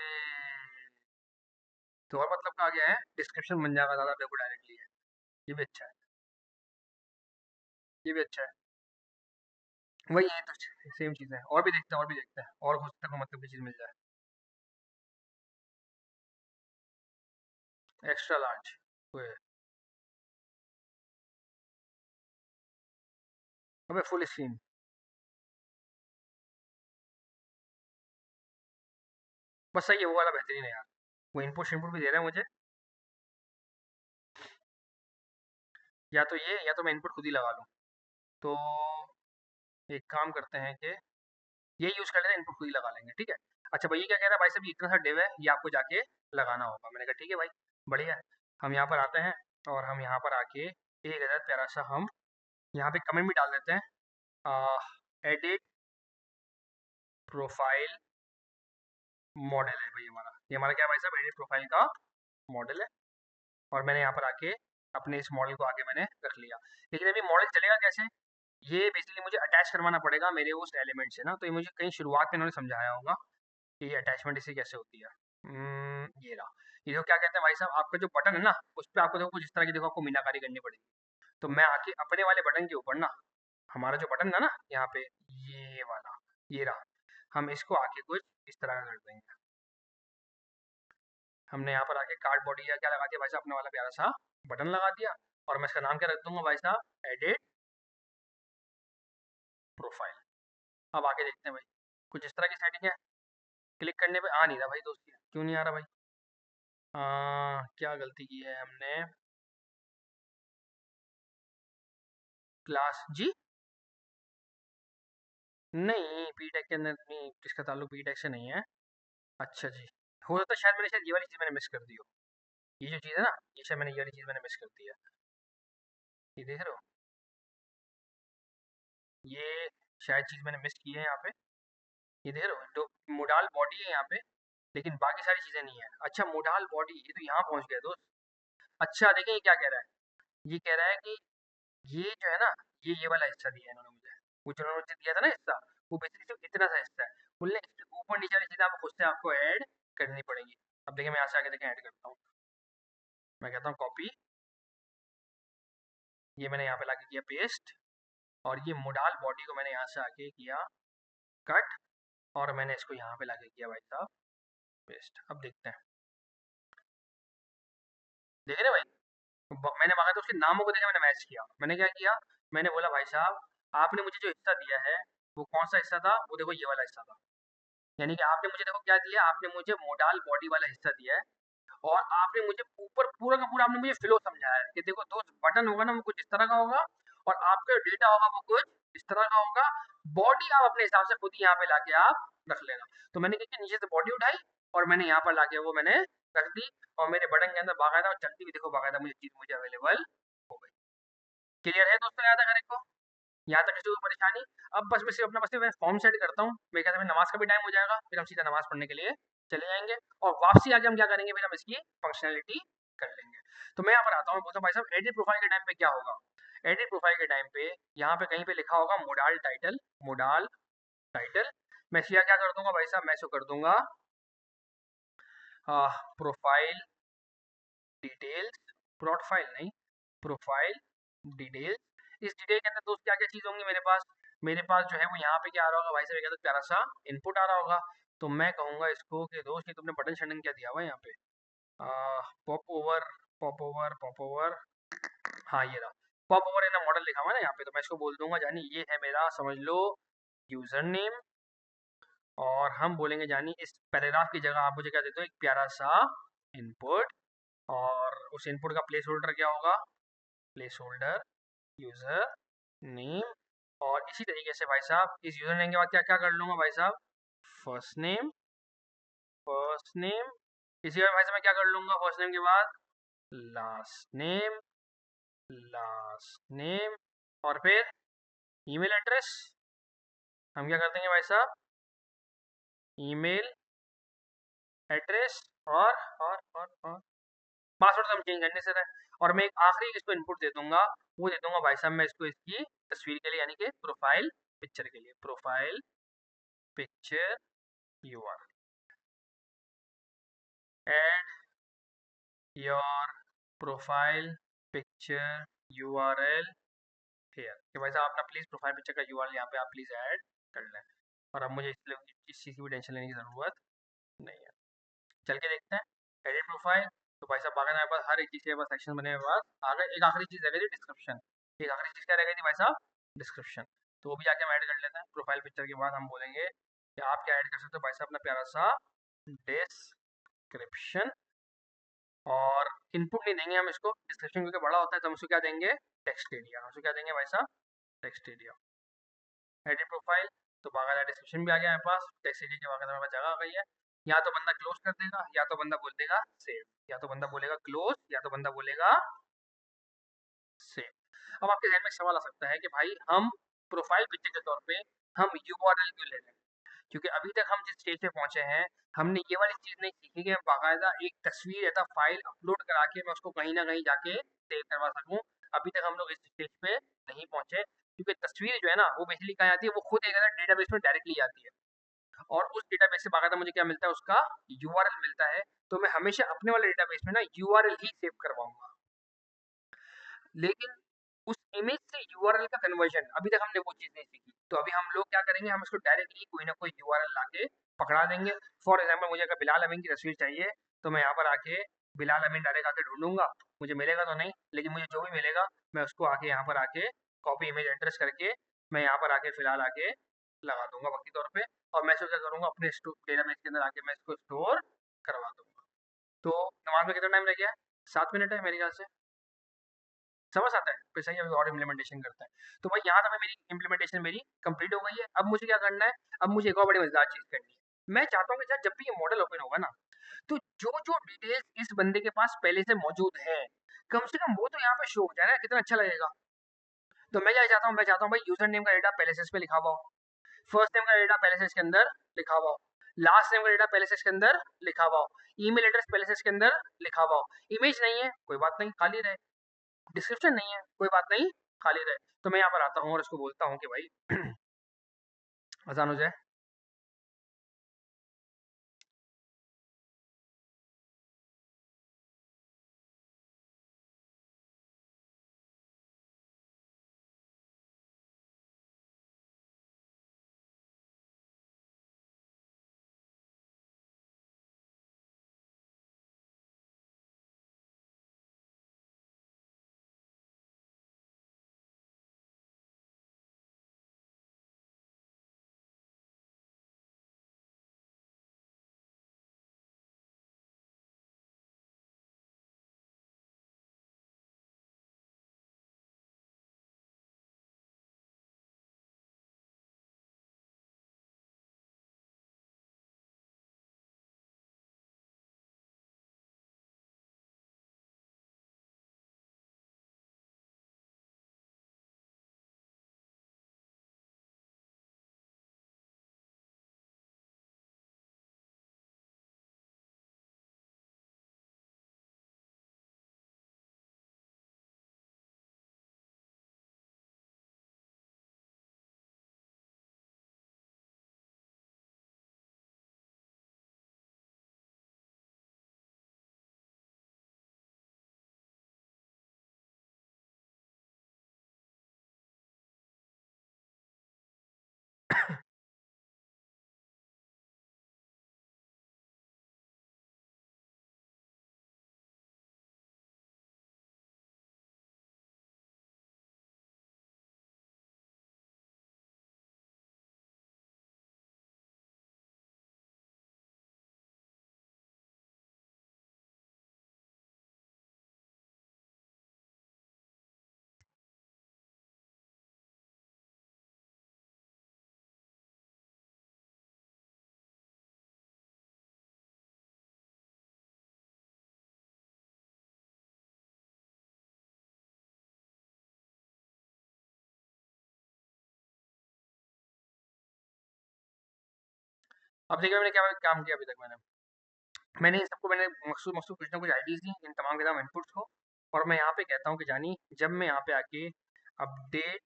A: तो और मतलब का आ गया है, डिस्क्रिप्शन बन जाएगा ज़्यादा देखो डायरेक्टली है। ये भी अच्छा है, ये भी अच्छा है। वही है तो सेम चीज़ है, और भी देखते हैं और भी देखते हैं, और हो सकता है कोई मतलब की चीज़ मिल जाए। एक्स्ट्रा लार्ज, वे अबे फुल स्क्रीन, बस सही है, वो वाला बेहतरीन है यार। वो इनपुट-शिनपुट भी दे रहा है मुझे, या तो ये या तो मैं इनपुट खुद ही लगा लूँ। तो एक काम करते हैं कि ये यूज़ कर लेते हैं, इनपुट खुद ही लगा लेंगे, ठीक है। अच्छा भाई, ये क्या कह रहा है भाई साहब, ये इतना सा डिव है, ये आपको जाके लगाना होगा। मैंने कहा ठीक है भाई, बढ़िया है। हम यहाँ पर आते हैं और हम यहाँ पर आके एक अदद प्यारा सा हम यहाँ पे कमेंट भी डाल देते हैं, एडिट प्रोफाइल मॉडल है भाई हमारा। ये हमारा क्या है भाई साहब, एडिट प्रोफाइल का मॉडल है। और मैंने यहाँ पर आके अपने इस मॉडल को आगे मैंने रख लिया। लेकिन अभी मॉडल चलेगा कैसे, ये बेसिकली मुझे अटैच करवाना पड़ेगा मेरे उस एलिमेंट से ना। तो ये मुझे कहीं शुरुआत में इन्होंने समझाया होगा कि ये अटैचमेंट इसी कैसे होती है। ये रहा। ये जो क्या कहते हैं भाई साहब, आपका जो बटन है ना, उस पर आपको देखो कुछ इस तरह की देखो आपको मीनाकारी करनी पड़ेगी। तो मैं आके अपने वाले बटन के ऊपर ना, हमारा जो बटन था ना यहाँ पे, ये वाला, ये रहा, हम इसको आके कुछ इस तरह का कर देंगे। हमने यहाँ पर आके कार्ड बॉडी या क्या लगा दिया भाई साहब, अपने वाला प्यारा सा बटन लगा दिया। और मैं इसका नाम क्या रख दूंगा भाई साहब, एडिट प्रोफाइल। अब आगे देखते हैं भाई, कुछ इस तरह की सेटिंग है। क्लिक करने पे आ नहीं रहा भाई दोस्त, क्यों नहीं आ रहा भाई? क्या गलती की है हमने? क्लास जी, नहीं पीटेक के अंदर नहीं, इसका ताल्लुक पीटेक से नहीं है। अच्छा जी, हो सकता है शायद मैंने, शायद ये वाली चीज़ मैंने मिस कर दी हो। ये जो चीज़ है ना, ये शायद मैंने, ये वाली चीज़ मैंने मिस कर दी है। ये देख रहे हो, ये शायद चीज़ मैंने मिस की है यहाँ पे। ये देख रहे हो, तो मोडाल बॉडी है यहाँ पे, लेकिन बाकी सारी चीज़ें नहीं है। अच्छा मोडाल बॉडी, ये तो यहाँ पहुँच गया दोस्त। अच्छा देखें ये क्या कह रहा है, ये कह रहा है कि ये जो है ना, ये वाला हिस्सा दिया है इन्होंने मुझे। वो जो उन्होंने मुझे दिया था ना हिस्सा, वो बेसिकली सिर्फ इतना सा हिस्सा है। बोले इसके ऊपर नीचे वाली चीज़ें आपको खुद से आपको ऐड करनी पड़ेंगी। अब देखिए मैं यहाँ से आगे देखें ऐड करता हूँ। मैं कहता हूँ कॉपी, ये मैंने यहाँ पे लाके किया पेस्ट, और ये मोडाल बॉडी को मैंने यहाँ से आके किया कट, और मैंने इसको यहाँ पे लाके किया भाई साहब पेस्ट। अब देखते हैं, देख रहे हैं भाई, मैंने मांगा तो उसके नामों को देखा, मैंने मैच किया। मैंने क्या किया, मैंने बोला भाई साहब आपने मुझे जो हिस्सा दिया है, वो कौन सा हिस्सा था, वो देखो ये वाला हिस्सा था। यानी कि आपने मुझे देखो क्या दिया, आपने मुझे मोडाल बॉडी वाला हिस्सा दिया है। और आपने मुझे ऊपर पूरा का पूरा आपने मुझे फ्लो समझाया है कि देखो दोस्त, बटन होगा ना वो कुछ इस तरह का होगा, और आपका डेटा होगा वो कुछ इस तरह का होगा। बॉडी आप अपने हिसाब से खुद ही यहाँ पे लाके आप रख लेना। तो मैंने क्या किया, नीचे से बॉडी उठाई और मैंने यहाँ पर लाके वो मैंने रख दी, और मेरे बटन के अंदर बाकायदा और चलती हुई देखो बाकायदा मुझे चीज मुझे अवेलेबल हो गई। क्लियर है दोस्तों, याद है हर एक को? यहाँ तक किसी को परेशानी? अब बस मैं सिर्फ अपना, बस सिर्फ मैं फॉर्म सेट करता हूँ। मेरे ख्याल से नमाज का भी टाइम हो जाएगा, फिर हम सीधा नमाज पढ़ने के लिए चले जाएंगे। और वापसी आके हम क्या करेंगे, फिर हम इसकी फंक्शनैलिटी कर लेंगे। तो मैं यहाँ पर आता हूँ, बोलता हूँ भाई साहब एडिट प्रोफाइल के टाइम पे क्या होगा। एडिट प्रोफाइल के टाइम पे यहाँ पे कहीं पे लिखा होगा मोडाल टाइटल, मोडाल टाइटल। मैं सीधा क्या कर दूंगा भाई साहब, मैं इसको कर दूंगा प्रोफाइल डिटेल्स, प्रोफाइल नहीं, प्रोफाइल डिटेल्स। इस डिटेल के अंदर दोस्त क्या क्या चीज़ होंगी मेरे पास, मेरे पास जो है वो यहाँ पे क्या आ रहा होगा भाई साहब, क्या प्यारा सा इनपुट आ रहा होगा। तो मैं कहूँगा इसको कि दोस्त ये तुमने बटन शटन क्या दिया हुआ है यहाँ पे, pop over, pop over, pop over, हाँ ये रहा, पॉप ओवर इन मॉडल लिखा हुआ है ना यहाँ पे। तो मैं इसको बोल दूंगा जानी ये है मेरा, समझ लो, यूजर नेम। और हम बोलेंगे जानी इस पैराग्राफ की जगह आप मुझे क्या देते हो, एक प्यारा सा इनपुट। और उस इनपुट का प्लेस होल्डर क्या होगा, प्लेस होल्डर यूजर नेम। और इसी तरीके से भाई साहब इस यूजर नेम के बाद क्या क्या कर लूंगा भाई साहब, फर्स्ट नेम, फर्स्ट नेम। इसी बार भाई साहब मैं क्या कर लूंगा फर्स्ट नेम के बाद, लास्ट नेम, लास्ट नेम। और फिर ईमेल एड्रेस, हम क्या कर देंगे भाई साहब, ईमेल एड्रेस। और पासवर्ड हम चेंज करने से रहे। और मैं एक आखिरी इसको इनपुट दे दूंगा, वो दे दूंगा भाई साहब मैं इसको इसकी तस्वीर के लिए, यानी कि प्रोफाइल पिक्चर के लिए, profile picture URL, add your profile picture URL here, कि भाई साहब अपना प्लीज़ प्रोफाइल पिक्चर का यूआरएल यहाँ पे आप प्लीज़ ऐड कर लें। और अब मुझे इसलिए इस चीज़ की भी टेंशन लेने की ज़रूरत नहीं है। चल के देखते हैं एडिट प्रोफाइल। तो भाई साहब बाकी मेरे पास हर एक चीज़ के पास सेक्शन बने हुए पास आ गए। एक आखिरी चीज़ रह गई थी डिस्क्रिप्शन, एक आखिरी चीज़ क्या रह गई थी भाई साहब, डिस्क्रिप्शन। तो वो भी जाके हम ऐड कर लेते हैं। प्रोफाइल पिक्चर के बाद हम बोलेंगे कि आप क्या ऐड कर सकते हो भाई साहब, अपना प्यारा सा डिस्क्रिप्शन। और इनपुट नहीं देंगे हम इसको, डिस्क्रिप्शन क्योंकि बड़ा होता है तो हम उसको क्या देंगे, टेक्स्ट एरिया। उसको क्या देंगे भाई साहब, टेक्स्ट एरिया। एडिट प्रोफाइल, तो बाकायदा डिस्क्रिप्शन भी आ गया मेरे पास, टेक्स्ट एरिया के बाकायदा मेरे पास जगह आ गई है। या तो बंदा क्लोज कर देगा, या तो बंदा बोल देगा सेव, या तो बंदा बोलेगा क्लोज, या तो बंदा बोलेगा सेव। अब आपके जहन में एक सवाल आ सकता है कि भाई हम प्रोफाइल पिक्चर के तौर पे हम यूआरएल क्यों ले रहे हैं? क्योंकि अभी तक हम जिस स्टेज पे पहुंचे हैं, हमने ये वाली चीज नहीं सीखी कि मैं बाकायदा एक तस्वीर या फाइल अपलोड करा के मैं उसको कहीं ना कहीं जाके सेव करवा सकूं। अभी तक हम लोग इस स्टेज पे नहीं पहुंचे, क्योंकि तस्वीर जो है ना वो बेसिकली कहाँ आती है, वो खुद एक डेटाबेस में डायरेक्टली आती है, और उस डेटाबेस से बाकायदा मुझे क्या मिलता है, उसका यूआरएल मिलता है। तो मैं हमेशा अपने वाले डेटाबेस में ना यूआरएल ही सेव करवाऊंगा। लेकिन उस इमेज से यूआरएल का कन्वर्जन अभी तक हमने वो चीज़ नहीं सीखी। तो अभी हम लोग क्या करेंगे, हम इसको डायरेक्टली कोई ना कोई यूआरएल लाके पकड़ा देंगे। फॉर एग्जांपल मुझे अगर बिलाल अमीन की तस्वीर चाहिए, तो मैं यहाँ पर आके बिलाल अमीन डायरेक्ट आके ढूंढूंगा। मुझे मिलेगा तो नहीं, लेकिन मुझे जो भी मिलेगा मैं उसको आके यहाँ पर आके कॉपी इमेज एड्रेस करके मैं यहाँ पर आके फिलहाल आके लगा दूंगा वक्ती तौर पे। और मैं इसको क्या करूँगा, अपने डेटाबेस के अंदर आके मैं इसको स्टोर करवा दूंगा। तो नमाज में कितना टाइम रह गया है? 7 मिनट है मेरे ख्याल से। समझ आता है? फिर सही, अभी और इम्प्लीमेंटेशन करता है। तो भाई यहाँ तक मेरी इम्प्लीमेंटेशन मेरी कंप्लीट हो गई है। अब मुझे क्या करना है, अब मुझे एक और बड़ी मजेदार चीज़ करनी है। मैं चाहता हूँ कि जब भी ये मॉडल ओपन होगा ना, तो जो-जो डिटेल्स इस बंदे के पास पहले से मौजूद है, कम से कम वो तो यहाँ पे शो हो जाए ना, कितना अच्छा लगेगा। तो मैं क्या चाहता हूँ, मैं चाहता हूँ भाई यूज़र नेम का डेटा पहले से इस पे लिखा हुआ हो, फर्स्ट नेम का डेटा पहले से इसके अंदर लिखा हुआ हो, लास्ट नेम का डेटा पहले से इसके अंदर लिखा हुआ हो, ईमेल एड्रेस पहले से इसके अंदर लिखा हुआ हो। इमेज नहीं है, कोई बात नहीं, खाली रहे। डिस्क्रिप्शन नहीं है, कोई बात नहीं, खाली रहे। तो मैं यहाँ पर आता हूँ और इसको बोलता हूँ कि भाई अजान हो जाए। अब देखिए मैंने क्या काम किया अभी तक। मैंने इन सबको मैंने मखसूस मखसूस कुछ ना कुछ आईडीज दी इन तमाम के तमाम इनपुट्स को। और मैं यहाँ पे कहता हूँ कि जानी, जब मैं यहाँ पे आके अपडेट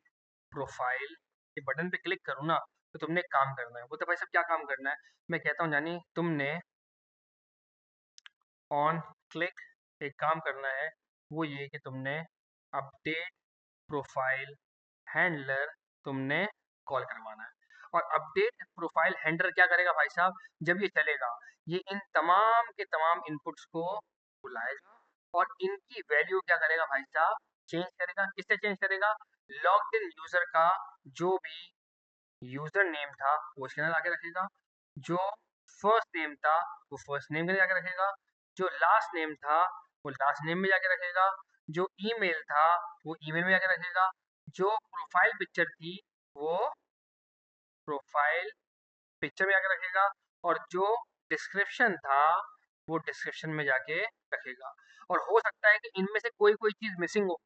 A: प्रोफाइल के बटन पे क्लिक करूँ ना, तो तुमने एक काम करना है। वो तो भाई साहब क्या काम करना है, मैं कहता हूँ जानी तुमने ऑन क्लिक एक काम करना है। वो ये कि तुमने अपडेट प्रोफाइल हैंडलर तुमने कॉल करवाना है। और अपडेट प्रोफाइल हैंडलर क्या करेगा भाई साहब, जब ये चलेगा, ये इन तमाम के तमाम इनपुट्स को बुलाएगा और इनकी वैल्यू क्या करेगा भाई साहब, चेंज करेगा। किससे चेंज करेगा? लॉग्ड इन यूजर का जो भी यूजर नेम था वो इसके अंदर आके रखेगा, जो फर्स्ट नेम था वो फर्स्ट नेम में जाके रखेगा, जो लास्ट नेम था वो लास्ट नेम में जाके रखेगा, जो ईमेल था वो ईमेल में जाके रखेगा, जो प्रोफाइल पिक्चर थी वो प्रोफाइल पिक्चर में जाके रखेगा, और जो डिस्क्रिप्शन था वो डिस्क्रिप्शन में जाके रखेगा। और हो सकता है कि इनमें से कोई कोई चीज़ मिसिंग हो,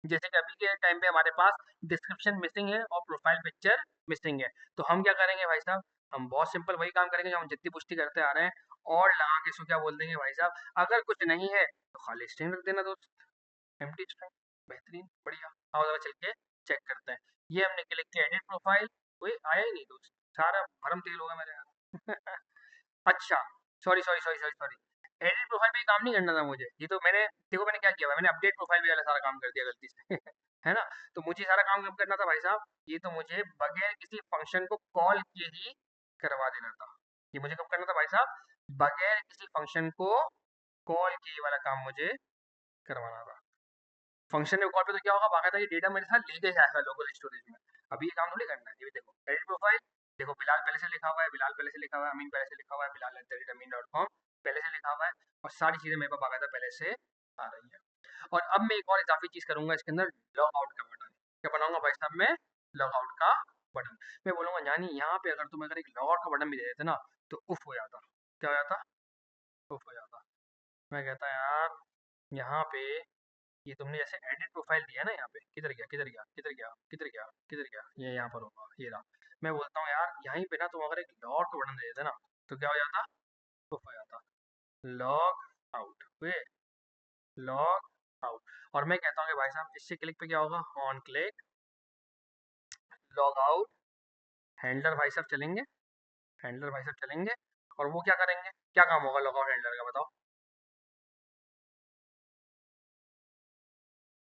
A: जैसे कि अभी के टाइम पे हमारे पास डिस्क्रिप्शन मिसिंग है और प्रोफाइल पिक्चर मिसिंग है। तो हम क्या करेंगे भाई साहब, हम बहुत सिंपल वही काम करेंगे जो हम जितनी पुष्टि करते आ रहे हैं, और लगा के इसको क्या बोल देंगे भाई साहब, अगर कुछ नहीं है तो खाली स्ट्रिंग रख देना दोस्त, एम्प्टी स्ट्रिंग। बेहतरीन, बढ़िया। आओ जरा चल के चेक करते हैं। ये हमने क्लिक किया एडिट प्रोफाइल, कोई आया ही नहीं दोस्त, सारा भरम तेल होगा मेरे यहाँ। अच्छा, sorry sorry sorry sorry sorry, edit profile पे काम नहीं करना था मुझे, ये तो मैंने, देखो मैंने क्या किया हुआ है, मैंने अपडेट प्रोफाइल पे वाला सारा काम कर दिया गलती से। है ना? तो मुझे सारा काम कब करना था भाई साहब, ये तो मुझे बगैर किसी फंक्शन को कॉल किए ही करवा देना था। ये मुझे कब करना था भाई साहब, बगैर किसी फंक्शन को कॉल किए वाला काम मुझे करवाना था। फंक्शन में कॉल पे तो क्या होगा, बाकायदा ये डेटा मेरे साथ लेके जाएगा लोकल स्टोरेज में। अभी ये काम थोड़ी करना है। ये भी देखो एडिट प्रोफाइल, देखो बिलाल पहले से लिखा हुआ है, बिलाल पहले से लिखा हुआ है, अमीन पहले से लिखा हुआ है, bilaal@amin.com पहले से लिखा हुआ है, और सारी चीजें मेरे पास बाकायदा पहले से आ रही है। और अब मैं एक और इजाफी चीज करूंगा इसके अंदर, लॉग आउट का बटन। क्या बनाऊंगा भाई साहब मैं, लॉग आउट का बटन। मैं बोलूंगा यानी यहाँ पे अगर तुम अगर एक लॉग आउट का बटन भी दे देते ना, तो उफ हो जाता। क्या हो जाता? उफ हो जाता। मैं कहता यार यहाँ पे, ये तुमने जैसे एडिट प्रोफाइल दिया ना, यहाँ पे किधर गया किधर गया किधर गया किधर गया किधर गया, ये यहाँ पर होगा, ये रहा। मैं बोलता हूँ यार यहीं पे ना तुम अगर एक लॉग का बटन दे देते ना, तो क्या हो जाता, तो हो जाता लॉग आउट, वे लॉग आउट। और मैं कहता हूँ कि भाई साहब इससे क्लिक पे क्या होगा, on click log out, handler भाई साहब चलेंगे, हैंडलर भाई साहब चलेंगे, और वो क्या करेंगे, क्या काम होगा लॉग आउट हैंडलर का बताओ।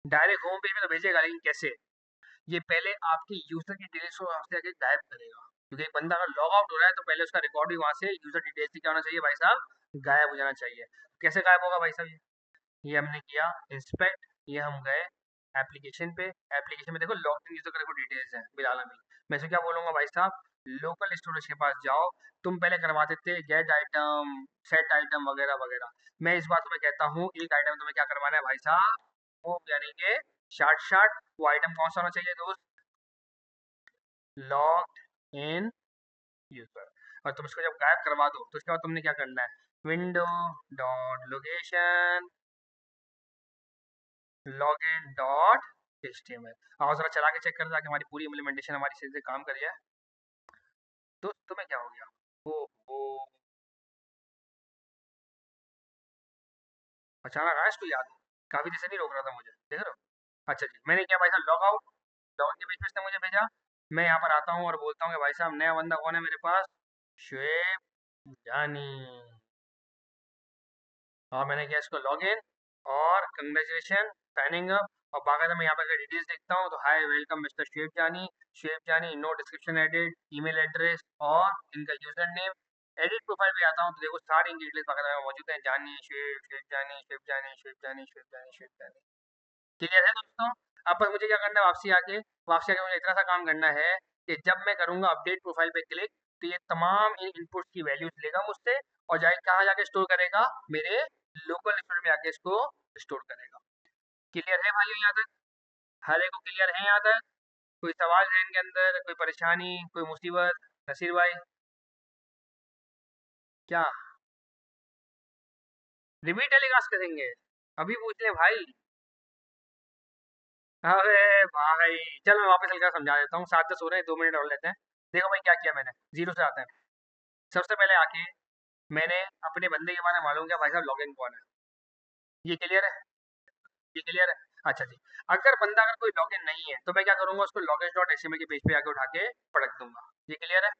A: डायरेक्ट होम पेज में तो भेजेगा, लेकिन कैसे, ये पहले आपकी यूजर की डिटेल्स को वहाँ से आके गायब करेगा। क्योंकि एक बंदा अगर लॉग आउट हो रहा है तो पहले उसका रिकॉर्ड भी वहाँ से यूजर डिटेल्स से क्या होना चाहिए भाई साहब, गायब हो जाना चाहिए। कैसे गायब होगा भाई साहब ये हमने किया इंस्पेक्ट, ये हम गए एप्लीकेशन पे, एप्लीकेशन में देखो लॉग इन यूजर का देखो डिटेल्स है बिलाल अमीन। मैं इसे क्या बोलूंगा भाई साहब, लोकल स्टोरेज के पास जाओ, तुम पहले करवाते थे गेट आइटम, सेट आइटम वगैरह वगैरह। मैं इस बात में कहता हूँ एक आइटम तुम्हें क्या करवाना है भाई साहब, वो यानी कि शार्ट शार्ट, वो आइटम कौन सा होना चाहिए दोस्त, लॉग इन यूजर। और तुम इसको जब गायब करवा दो तो उसके बाद तुमने क्या करना है, window dot location login dot HTML. आओ जरा चला के चेक कर ताकि हमारी पूरी इम्प्लीमेंटेशन हमारी सही से काम कर जाए। तो तुम्हें क्या हो गया, ओ अचानक आया इसको याद, काफी देर से नहीं रोक रहा था मुझे, देख रहे हो। अच्छा जी, मैंने क्या भाई साहब लॉग आउट, लॉग के बीच में इसने मुझे भेजा, मैं यहाँ पर आता हूँ और बोलता हूँ कि भाई साहब नया बंदा कौन है मेरे पास, शुएब जानी। और मैंने किया इसको लॉग इन, और कंग्रेचुलेशन साइनिंग अप। और बाकायदा मैं यहाँ पर डिटेल्स देखता हूँ तो hi welcome mister chef Johnny, no description edit, email address और इनका यूजर नेम। एडिट प्रोफाइल पे आता हूँ तो देखो सारी इनकी डिटेल्स बाकायदा मौजूद है, जानी शेफ, शेफ जानी, शेफ जानी, शेफ जानी, शेफ जानी, शेफ जानी। क्लियर है दोस्तों? अब बस मुझे क्या करना है, वापसी आके मुझे इतना सा काम करना है कि जब मैं करूंगा अपडेट प्रोफाइल पे क्लिक, तो ये तमाम इन इनपुट्स की वैल्यूज लेगा मुझसे, और जाए कहाँ जाके स्टोर करेगा, मेरे लोकल स्टोरेज में आके इसको स्टोर करेगा। क्लियर है भाई यहाँ तक? हर एक को क्लियर है यहाँ तक? कोई सवाल है इनके अंदर, कोई परेशानी, कोई मुसीबत, नसीर भाई? क्या रिपीट टेलीकास्ट करेंगे? अभी पूछ ले भाई। अरे भाई, चल मैं वापस चलकर समझा देता हूँ, 7 10 हो रहे हैं, 2 मिनट और लेते हैं। देखो भाई क्या किया मैंने, जीरो से आते हैं। सबसे पहले आके मैंने अपने बंदे के बारे में मालूम किया भाई साहब लॉगिन कौन है। ये क्लियर है? ये क्लियर है? अच्छा जी, अगर बंदा अगर कोई लॉगिन नहीं है तो मैं क्या करूंगा, उसको लॉगिन डॉट एचटीएमएल के पेज पे आके उठा के पटक दूंगा। ये क्लियर है?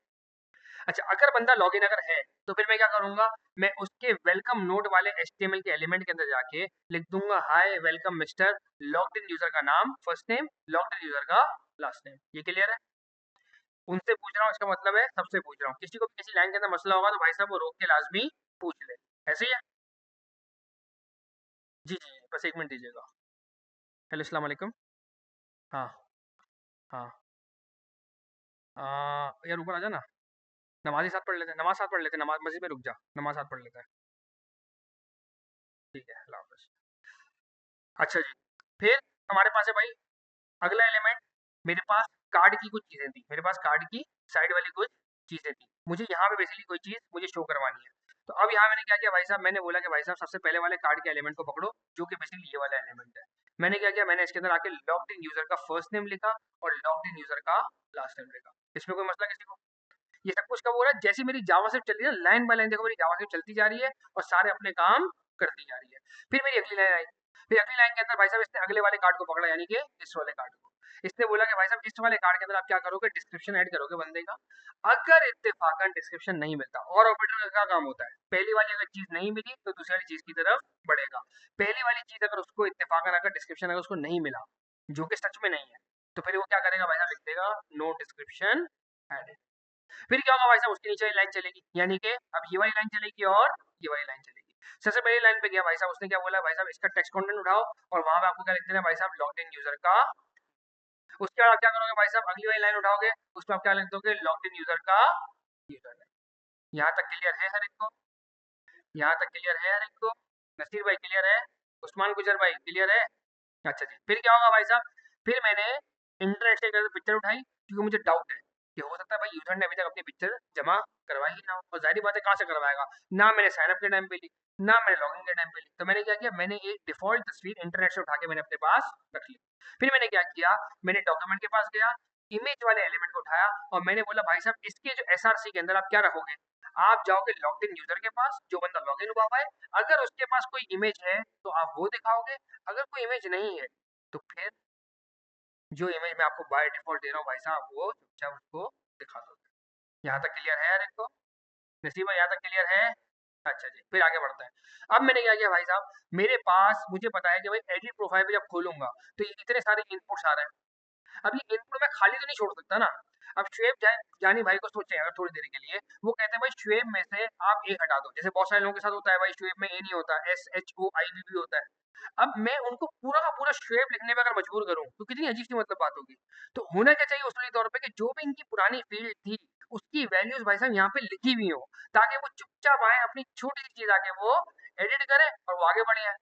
A: अच्छा, अगर बंदा लॉगिन अगर है तो फिर मैं क्या करूंगा, मैं उसके वेलकम नोट वाले एचटीएमएल के एलिमेंट के अंदर जाके लिख दूंगा हाय welcome mister, logged in user का नाम first name, logged in user का लास्ट नेम। ये क्लियर है? उनसे पूछ रहा हूँ, इसका मतलब है सबसे पूछ रहा हूँ, किसी को भी किसी लाइन के अंदर मसला होगा तो भाई साहब वो रोक के लाजमी पूछ ले। ऐसे ही है? जी जी, बस 1 मिनट दीजिएगा। हेलो अस्सलाम वालेकुम। हाँ हाँ, यार ऊपर आ जा ना, नमाज ही साथ पढ़ लेते हैं, नमाज साथ पढ़ लेते हैं, नमाज मस्जिद में रुक जा, नमाज साथ पढ़ लेते हैं। ठीक है, अल्लाह हाफ़िज़। अच्छा जी, फिर हमारे पास है भाई अगला एलिमेंट, मेरे पास कार्ड की कुछ चीज़ें थी, मेरे पास कार्ड की साइड वाली कुछ चीज़ें थी, मुझे यहाँ पे बेसिकली कोई चीज़ मुझे शो करवानी है। तो अब यहाँ मैंने क्या किया भाई साहब, मैंने बोला कि भाई साहब सबसे पहले वाले कार्ड के एलिमेंट को पकड़ो, जो कि बेसिकली ये वाला एलिमेंट है। मैंने क्या किया, मैंने इसके अंदर आके लॉग्ड इन यूजर का फर्स्ट नेम लिखा और लॉग्ड इन यूजर का लास्ट नेम लिखा। इसमें कोई मसला किसी को? ये सब कुछ कब हो रहा है, जैसे मेरी जावास्क्रिप्ट चल रही है लाइन बाय लाइन, देखो मेरी जावास्क्रिप्ट चलती जा रही है और सारे अपने काम करती जा रही है। फिर मेरी अगली लाइन आई, फिर अगली लाइन के अंदर भाई साहब इसने अगले वाले कार्ड को पकड़ा, यानी कि इस वाले कार्ड को। इसने बोला कि भाई साहब इस वाले कार्ड के अंदर आप क्या करोगे, डिस्क्रिप्शन ऐड करोगे बंदे का। अगर इत्तेफाकन डिस्क्रिप्शन नहीं मिलता, और ऑपरेटर का क्या काम होता है, पहली वाली अगर चीज नहीं मिली तो दूसरी वाली चीज की तरफ बढ़ेगा। पहली वाली चीज अगर उसको इत्तेफाकन अगर डिस्क्रिप्शन अगर उसको नहीं मिला, जो कि सच में नहीं है, तो फिर वो क्या करेगा भाई साहब, लिख देगा नो डिस्क्रिप्शन एडेड। फिर क्या होगा भाई साहब, उसके नीचे वाली लाइन चलेगी, यानी कि अब ये वाली लाइन चलेगी और ये वाली लाइन चलेगी। सबसे पहली लाइन पे गया भाई साहब, उसने क्या बोला भाई साहब, इसका टेक्स्ट कंटेंट उठाओ और वहां पे आपको क्या लिख देना भाई साहब, लॉग्ड इन यूजर का। उसके बाद आप क्या करोगे भाई साहब, अगली वाली लाइन उठाओगे, उसमें आप क्या लिख दोगे, लॉग्ड इन यूजर का यूजर नेम। यहाँ तक क्लियर है हर एक को? यहाँ तक क्लियर है हर एक को? नसीर भाई क्लियर है? उस्मान गुजर भाई क्लियर है? अच्छा जी, फिर क्या होगा भाई साहब, फिर मैंने इंटरनेट से एक पिक्चर उठाई, क्योंकि मुझे डाउट है कि हो सकता है भाई यूजर ने अभी तक अपनी पिक्चर जमा करवाई ही ना हो, और जाहिर बात है कहाँ से करवाएगा, ना मैंने साइनअप के टाइम पे ली, ना मैंने लॉगिन के टाइम पे ली। तो मैंने क्या किया, मैंने एक डिफॉल्ट तस्वीर इंटरनेट से उठा के मैंने अपने पास रख ली। फिर मैंने क्या किया, मैंने डॉक्यूमेंट के पास गया, इमेज वाले एलिमेंट को उठाया और मैंने बोला भाई साहब इसके जो एसआरसी के अंदर आप क्या रखोगे, आप जाओगे लॉग्ड इन यूजर के पास, जो बंदा लॉगिन हुआ हुआ है, अगर उसके पास कोई इमेज है तो आप वो दिखाओगे, अगर कोई इमेज नहीं है तो फिर जो इमेज मैं आपको बाय डिफॉल्ट दे रहा हूँ भाई साहब, वो चुपचाप उसको दिखा दोगे। यहाँ तक क्लियर है यार इनको? नसीबा यहाँ तक क्लियर है? अच्छा जी, फिर आगे बढ़ते हैं। अब मैंने क्या किया भाई साहब, मेरे पास मुझे पता है कि भाई एडिट प्रोफाइल पे जब खोलूंगा तो ये इतने सारे इनपुट्स आ रहे हैं, अब ये इनपुट मैं खाली तो नहीं छोड़ सकता ना। अब शुएब जानी भाई को सोचें अगर थोड़ी देर के लिए, वो कहते हैं भाई शुएब में से आप ए हटा दो, जैसे बहुत सारे लोगों के साथ होता है भाई, शुएब में ए नहीं होता, SHOIB होता है। अब मैं उनको पूरा का पूरा शुएब लिखने पे अगर मजबूर करूं तो कितनी अजीब सी मतलब बात होगी। तो होना क्या चाहिए उसूली तौर पे कि जो भी इनकी पुरानी फील्ड थी उसकी वैल्यूज भाई साहब यहाँ पे लिखी हुई हो, ताकि वो चुपचाप आए अपनी छोटी सी चीज आके वो एडिट करे और वो आगे बढ़े।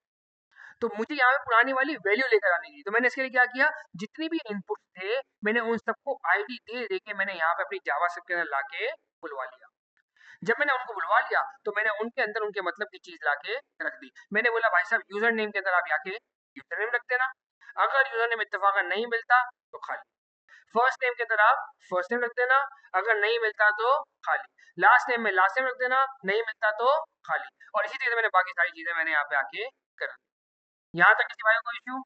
A: तो मुझे यहाँ पे पुरानी वाली वैल्यू लेकर आनी थी, तो मैंने इसके लिए क्या किया, जितनी भी इनपुट्स थे मैंने उन सबको आईडी दे दे के मैंने यहाँ पे अपनी जावास्क्रिप्ट के अंदर लाके बुलवा लिया। जब मैंने उनको बुलवा लिया तो मैंने उनके अंदर उनके मतलब की चीज लाके रख दी। मैंने बोला भाई साहब यूजर नेम के अंदर आप जाके यूजर नेम रख देना, अगर यूजर नेम इत्तेफाकन नहीं मिलता तो खाली। फर्स्ट नेम के अंदर आप फर्स्ट नेम रख देना, अगर नहीं मिलता तो खाली। लास्ट नेम में लास्ट नेम रख देना, नहीं मिलता तो खाली। और इसी तरीके से मैंने बाकी सारी चीजें मैंने यहाँ पे आके कर दी। यहाँ तक किसी भाई को इश्यू?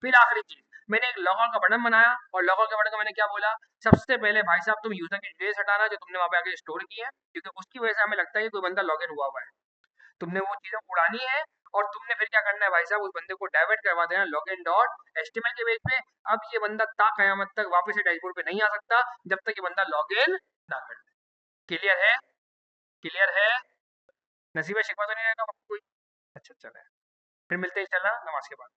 A: फिर आखिरी चीज, मैंने एक लॉग आउट का बटन बनाया और लॉग आउट के बटन को मैंने क्या बोला, सबसे पहले भाई साहब तुम यूजर की डिटेल्स हटाना जो तुमने वहां पे आके स्टोर की है, क्योंकि उसकी वजह से हमें लगता है कि कोई बंदा लॉगिन हुआ हुआ है, तुमने वो चीजें उड़ानी है। और तुमने फिर क्या करना है भाई साहब, उस बंदे को डाइवर्ट करवा देना लॉगिन डॉट एचटीएमएल के पेज पे। अब ये बंदा ता कयामत तक वापस से डैशबोर्ड पे नहीं आ सकता जब तक ये बंदा लॉगिन ना कर दे। क्लियर है? क्लियर है? नसीब शिकवा तो नहीं रहेगा कोई? अच्छा चले, फिर मिलते हैं इंशाल्लाह नमाज के बाद।